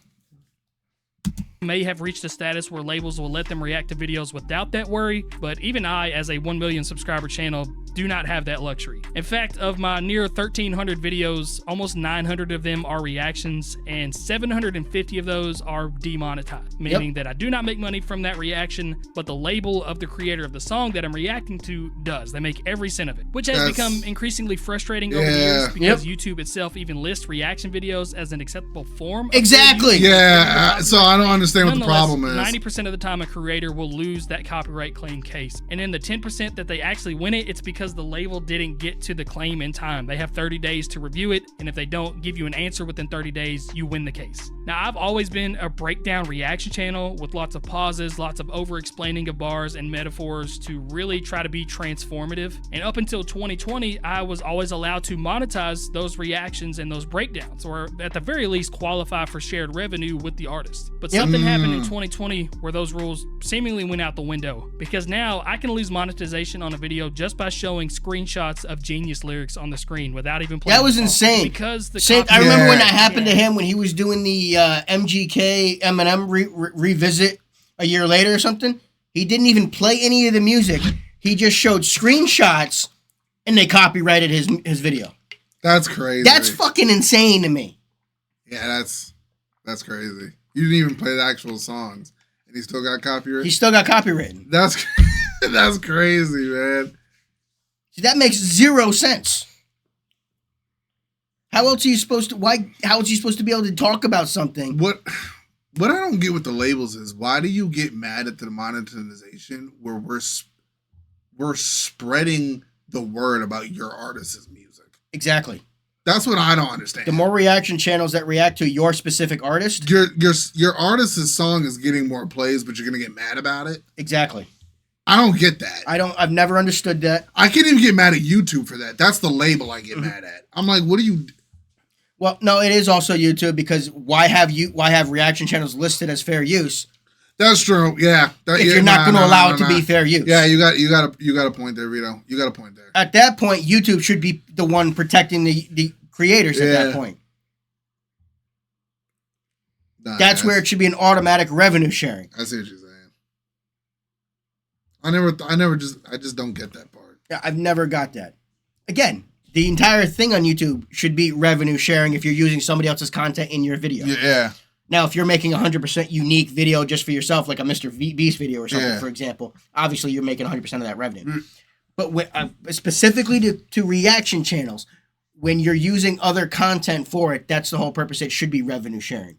Speaker 4: May have reached a status where labels will let them react to videos without that worry, but even I, as a 1 million subscriber channel, do not have that luxury. In fact, of my near 1,300 videos, almost 900 of them are reactions, and 750 of those are demonetized, meaning that I do not make money from that reaction, but the label of the creator of the song that I'm reacting to does. They make every cent of it, which has become increasingly frustrating over the years because YouTube itself even lists reaction videos as an acceptable form.
Speaker 1: Exactly.
Speaker 2: Yeah, so I don't understand what the problem is.
Speaker 4: 90% of the time a creator will lose that copyright claim case. And in the 10% that they actually win it, it's because the label didn't get to the claim in time. They have 30 days to review it, and if they don't give you an answer within 30 days, you win the case. Now, I've always been a breakdown reaction channel with lots of pauses, lots of over-explaining of bars and metaphors to really try to be transformative. And up until 2020, I was always allowed to monetize those reactions and those breakdowns, or at the very least qualify for shared revenue with the artist. But something happened in 2020 where those rules seemingly went out the window, because now I can lose monetization on a video just by showing screenshots of Genius lyrics on the screen without even playing.
Speaker 1: That was insane.
Speaker 4: Because the
Speaker 1: I remember when that happened to him when he was doing the MGK Eminem revisit a year later or something. He didn't even play any of the music. He just showed screenshots, and they copyrighted his video.
Speaker 2: That's crazy.
Speaker 1: That's fucking insane to me.
Speaker 2: Yeah, that's crazy. You didn't even play the actual songs, and he still got copyright.
Speaker 1: He still got copywritten.
Speaker 2: That's crazy, man.
Speaker 1: See, that makes zero sense. How else are you supposed to? How is he supposed to be able to talk about something?
Speaker 2: What I don't get with the labels is, why do you get mad at the monetization where we're spreading the word about your artist's music?
Speaker 1: Exactly.
Speaker 2: That's what I don't understand.
Speaker 1: The more reaction channels that react to your specific artist,
Speaker 2: your artist's song is getting more plays, but you're gonna get mad about it.
Speaker 1: Exactly.
Speaker 2: I don't get that.
Speaker 1: I've never understood that.
Speaker 2: I can't even get mad at YouTube for that. That's the label I get mad at. I'm like, what do you?
Speaker 1: Well, no, it is also YouTube, because why have reaction channels listed as fair use?
Speaker 2: That's true. Yeah.
Speaker 1: If you're not going to allow it to be fair use.
Speaker 2: Yeah, you got a point there, Vito. You got a point there.
Speaker 1: At that point, YouTube should be the one protecting the creators at that point. That's where it should be an automatic revenue sharing.
Speaker 2: I see what you're saying. I just don't get that part.
Speaker 1: Yeah, I've never got that. Again, the entire thing on YouTube should be revenue sharing if you're using somebody else's content in your video.
Speaker 2: Yeah.
Speaker 1: Now, if you're making a 100% unique video just for yourself, like a Mr. Beast video or something, for example, obviously you're making 100% of that revenue. But specifically to reaction channels, when you're using other content for it, that's the whole purpose. It should be revenue sharing.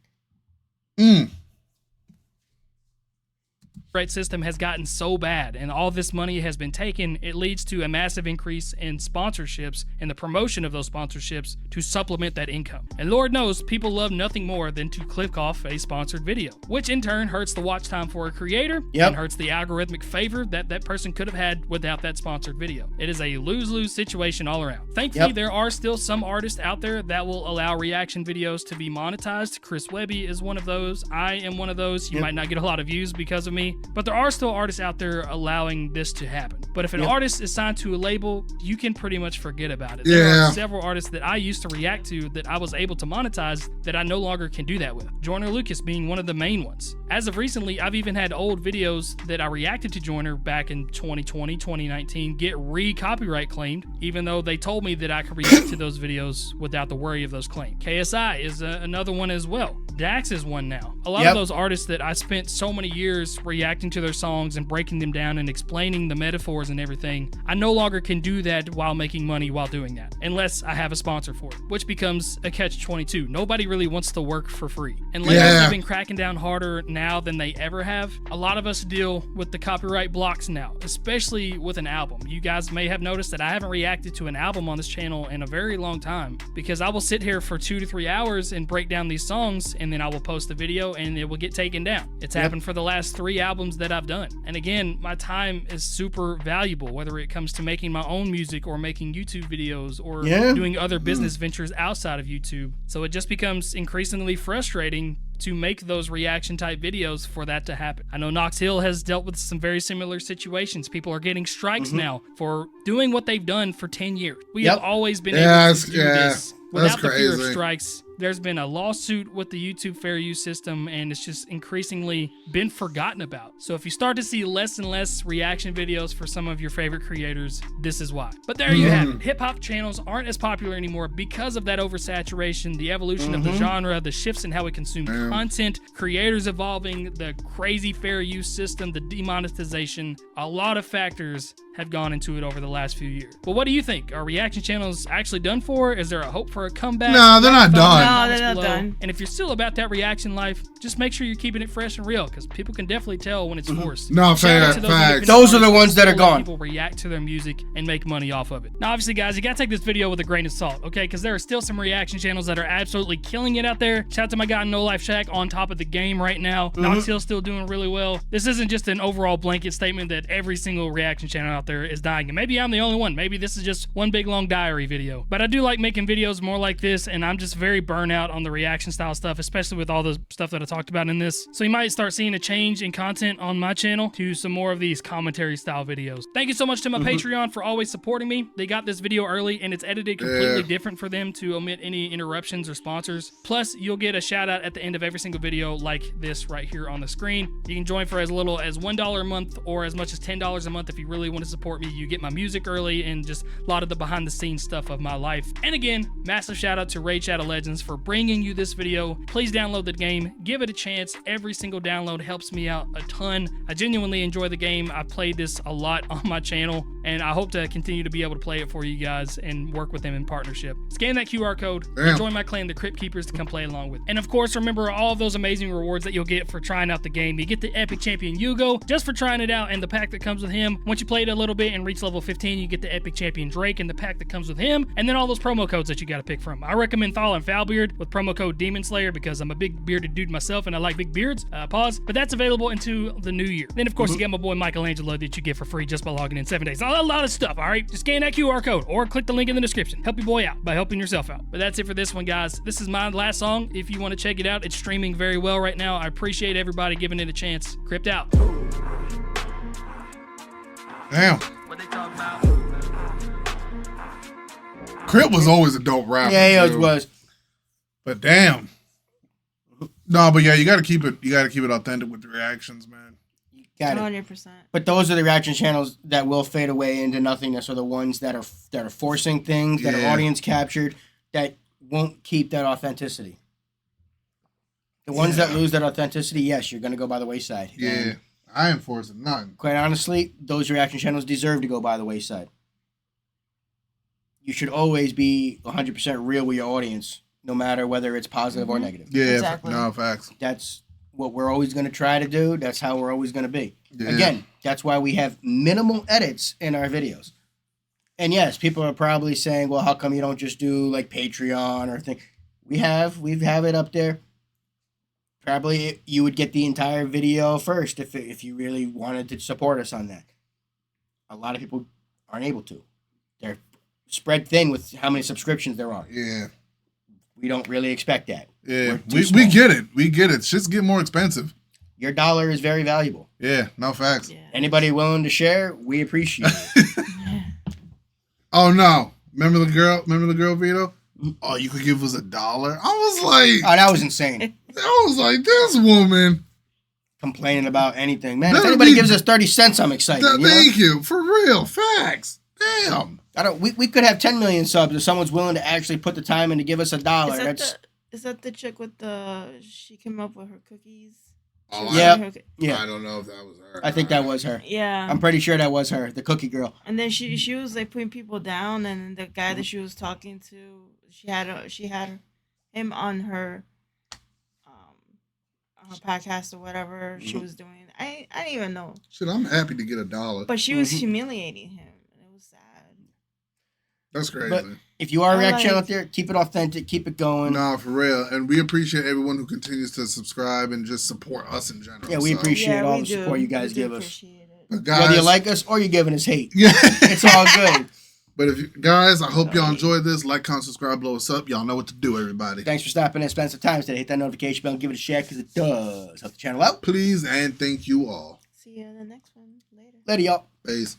Speaker 4: System has gotten so bad and all this money has been taken, it leads to a massive increase in sponsorships and the promotion of those sponsorships to supplement that income. And Lord knows people love nothing more than to click off a sponsored video, which in turn hurts the watch time for a creator and hurts the algorithmic favor that person could have had without that sponsored video. It is a lose-lose situation all around. Thankfully, there are still some artists out there that will allow reaction videos to be monetized. Chris Webby is one of those. I am one of those. You might not get a lot of views because of me, but there are still artists out there allowing this to happen. But if an artist is signed to a label, you can pretty much forget about it. There are several artists that I used to react to that I was able to monetize that I no longer can do that with. Joyner Lucas being one of the main ones. As of recently, I've even had old videos that I reacted to Joyner back in 2020, 2019 get re-copyright claimed, even though they told me that I could react to those videos without the worry of those claims. KSI is another one as well. Dax is one now. A lot of those artists that I spent so many years reacting to their songs and breaking them down and explaining the metaphors and everything, I no longer can do that while making money while doing that, unless I have a sponsor for it, which becomes a catch-22. Nobody really wants to work for free. And labels have been cracking down harder now than they ever have. A lot of us deal with the copyright blocks now, especially with an album. You guys may have noticed that I haven't reacted to an album on this channel in a very long time, because I will sit here for 2 to 3 hours and break down these songs, and then I will post the video and it will get taken down. It's happened for the last 3 albums that I've done. And again, my time is super valuable, whether it comes to making my own music or making YouTube videos or doing other business ventures outside of YouTube. So it just becomes increasingly frustrating to make those reaction type videos for that to happen. I know Knox Hill has dealt with some very similar situations. People are getting strikes now for doing what they've done for 10 years. We have always been able to do this without the fear of strikes there's been a lawsuit with the YouTube fair use system, and it's just increasingly been forgotten about. So if you start to see less and less reaction videos for some of your favorite creators, this is why. But there you have it. Hip-hop channels aren't as popular anymore because of that oversaturation, the evolution of the genre, the shifts in how we consume content, creators evolving, the crazy fair use system, the demonetization. A lot of factors have gone into it over the last few years. But what do you think? Are reaction channels actually done for? Is there a hope for a comeback?
Speaker 2: No, they're not done.
Speaker 3: No, they're not done.
Speaker 4: And if you're still about that reaction life, just make sure you're keeping it fresh and real, because people can definitely tell when it's forced.
Speaker 2: No,
Speaker 4: Shout out
Speaker 2: fair,
Speaker 4: to
Speaker 2: facts.
Speaker 1: Those are the ones that are
Speaker 4: people let
Speaker 1: gone.
Speaker 4: People react to their music and make money off of it. Now, obviously, guys, you gotta take this video with a grain of salt, okay? Because there are still some reaction channels that are absolutely killing it out there. Shout out to my guy No Life Shack on top of the game right now. Nox Hill's still doing really well. This isn't just an overall blanket statement that every single reaction channel out there is dying. And maybe I'm the only one. Maybe this is just one big long diary video. But I do like making videos more like this, and I'm just very burnt out on the reaction style stuff, especially with all the stuff that I talked about in this. So you might start seeing a change in content on my channel to some more of these commentary style videos. Thank you so much to my Patreon for always supporting me. They got this video early, and it's edited completely different for them to omit any interruptions or sponsors. Plus, you'll get a shout out at the end of every single video like this right here on the screen. You can join for as little as $1 a month or as much as $10 a month if you really want to support me. You get my music early and just a lot of the behind the scenes stuff of my life. And again, massive shout out to Raid Shadow Legends for bringing you this video. Please download the game, give it a chance. Every single download helps me out a ton. I genuinely enjoy the game. I played this a lot on my channel, and I hope to continue to be able to play it for you guys and work with them in partnership. Scan that QR code and join my clan, the Crypt Keepers, to come play along with. And of course, remember all of those amazing rewards that you'll get for trying out the game. You get the Epic Champion Yugo just for trying it out and the pack that comes with him. Once you play it a little bit and reach level 15, you get the Epic Champion Drake and the pack that comes with him, and then all those promo codes that you got to pick from. I recommend Thal and Foulbeard with promo code Demon Slayer because I'm a big bearded dude myself and I like big beards. Pause. But that's available into the new year. Then of course you get my boy Michelangelo that you get for free just by logging in 7 days. A lot of stuff, all right? Just scan that QR code or click the link in the description. Help your boy out by helping yourself out. But that's it for this one, guys. This is my last song. If you want to check it out, it's streaming very well right now. I appreciate everybody giving it a chance. Crypt out.
Speaker 2: Damn. Crypt was always a dope rapper.
Speaker 1: Yeah, he always
Speaker 2: too.
Speaker 1: was.
Speaker 2: But damn. No, but yeah, you gotta keep it authentic with the reactions, man.
Speaker 1: Got it.
Speaker 3: 100%.
Speaker 1: But those are the reaction channels that will fade away into nothingness, or the ones that are forcing things that are audience captured that won't keep that authenticity. The ones that lose that authenticity, yes, you're gonna go by the wayside.
Speaker 2: Yeah,
Speaker 1: And
Speaker 2: I ain't forcing nothing.
Speaker 1: quite honestly, those reaction channels deserve to go by the wayside. You should always be 100% real with your audience, no matter whether it's positive or negative.
Speaker 2: Yeah,
Speaker 3: Exactly.
Speaker 2: no facts.
Speaker 1: That's what we're always going to try to do. That's how we're always going to be.
Speaker 2: Yeah.
Speaker 1: Again, that's why we have minimal edits in our videos. And yes, people are probably saying, well, how come you don't just do like Patreon or thing? We have it up there. Probably you would get the entire video first if you really wanted to support us on that. A lot of people aren't able to. They're spread thin with how many subscriptions there are.
Speaker 2: Yeah.
Speaker 1: We don't really expect that.
Speaker 2: Yeah.
Speaker 1: We're too
Speaker 2: We
Speaker 1: small.
Speaker 2: get it. We get it. Shit's getting more expensive.
Speaker 1: Your dollar is very valuable.
Speaker 2: Yeah, no facts.
Speaker 3: Yeah.
Speaker 1: Anybody willing to share, we appreciate it.
Speaker 2: Oh no. Remember the girl, Vito? Oh, you could give us $1. I was like,
Speaker 1: Oh, that was insane.
Speaker 2: this woman.
Speaker 1: Complaining about anything. Man, if
Speaker 2: That'd
Speaker 1: anybody
Speaker 2: be-
Speaker 1: gives us 30 cents, I'm excited. You know?
Speaker 2: Thank you. For real. Facts. Damn.
Speaker 1: We could have 10 million subs if someone's willing to actually put the time in to give us $1.
Speaker 3: Is that the chick with she came up with her cookies?
Speaker 2: Oh,
Speaker 1: Yeah.
Speaker 3: Her,
Speaker 1: Yeah,
Speaker 2: I don't know if that was her.
Speaker 1: I think that was her.
Speaker 3: yeah.
Speaker 1: I'm pretty sure that was her, the cookie girl.
Speaker 3: And then she was like putting people down, and the guy that she was talking to, she had him on her podcast or whatever she was doing. I didn't even know,
Speaker 2: Shit, I'm happy to get $1.
Speaker 3: but she was humiliating him, and it was sad.
Speaker 2: That's crazy.
Speaker 1: But if you are a
Speaker 3: I
Speaker 1: reaction
Speaker 3: like-
Speaker 1: out there, keep it authentic, keep it going.
Speaker 2: No, for real. And we appreciate everyone who continues to subscribe and just support us in general.
Speaker 1: Yeah, we
Speaker 2: So-
Speaker 1: appreciate all
Speaker 3: we
Speaker 1: the
Speaker 3: do.
Speaker 1: support you guys
Speaker 3: We do
Speaker 1: give us.
Speaker 3: appreciate it.
Speaker 2: But guys,
Speaker 1: Whether you like us or you're giving us hate.
Speaker 2: yeah.
Speaker 1: It's all good.
Speaker 2: But if you, guys, I hope y'all enjoyed this. Like, comment, subscribe, blow us up. Y'all know what to do, everybody.
Speaker 1: Thanks for stopping in, spend some time today. Hit that notification bell and give it a share because it does help the channel out.
Speaker 2: Please and thank you all.
Speaker 3: See you in the next one later.
Speaker 1: Later, y'all.
Speaker 2: Peace.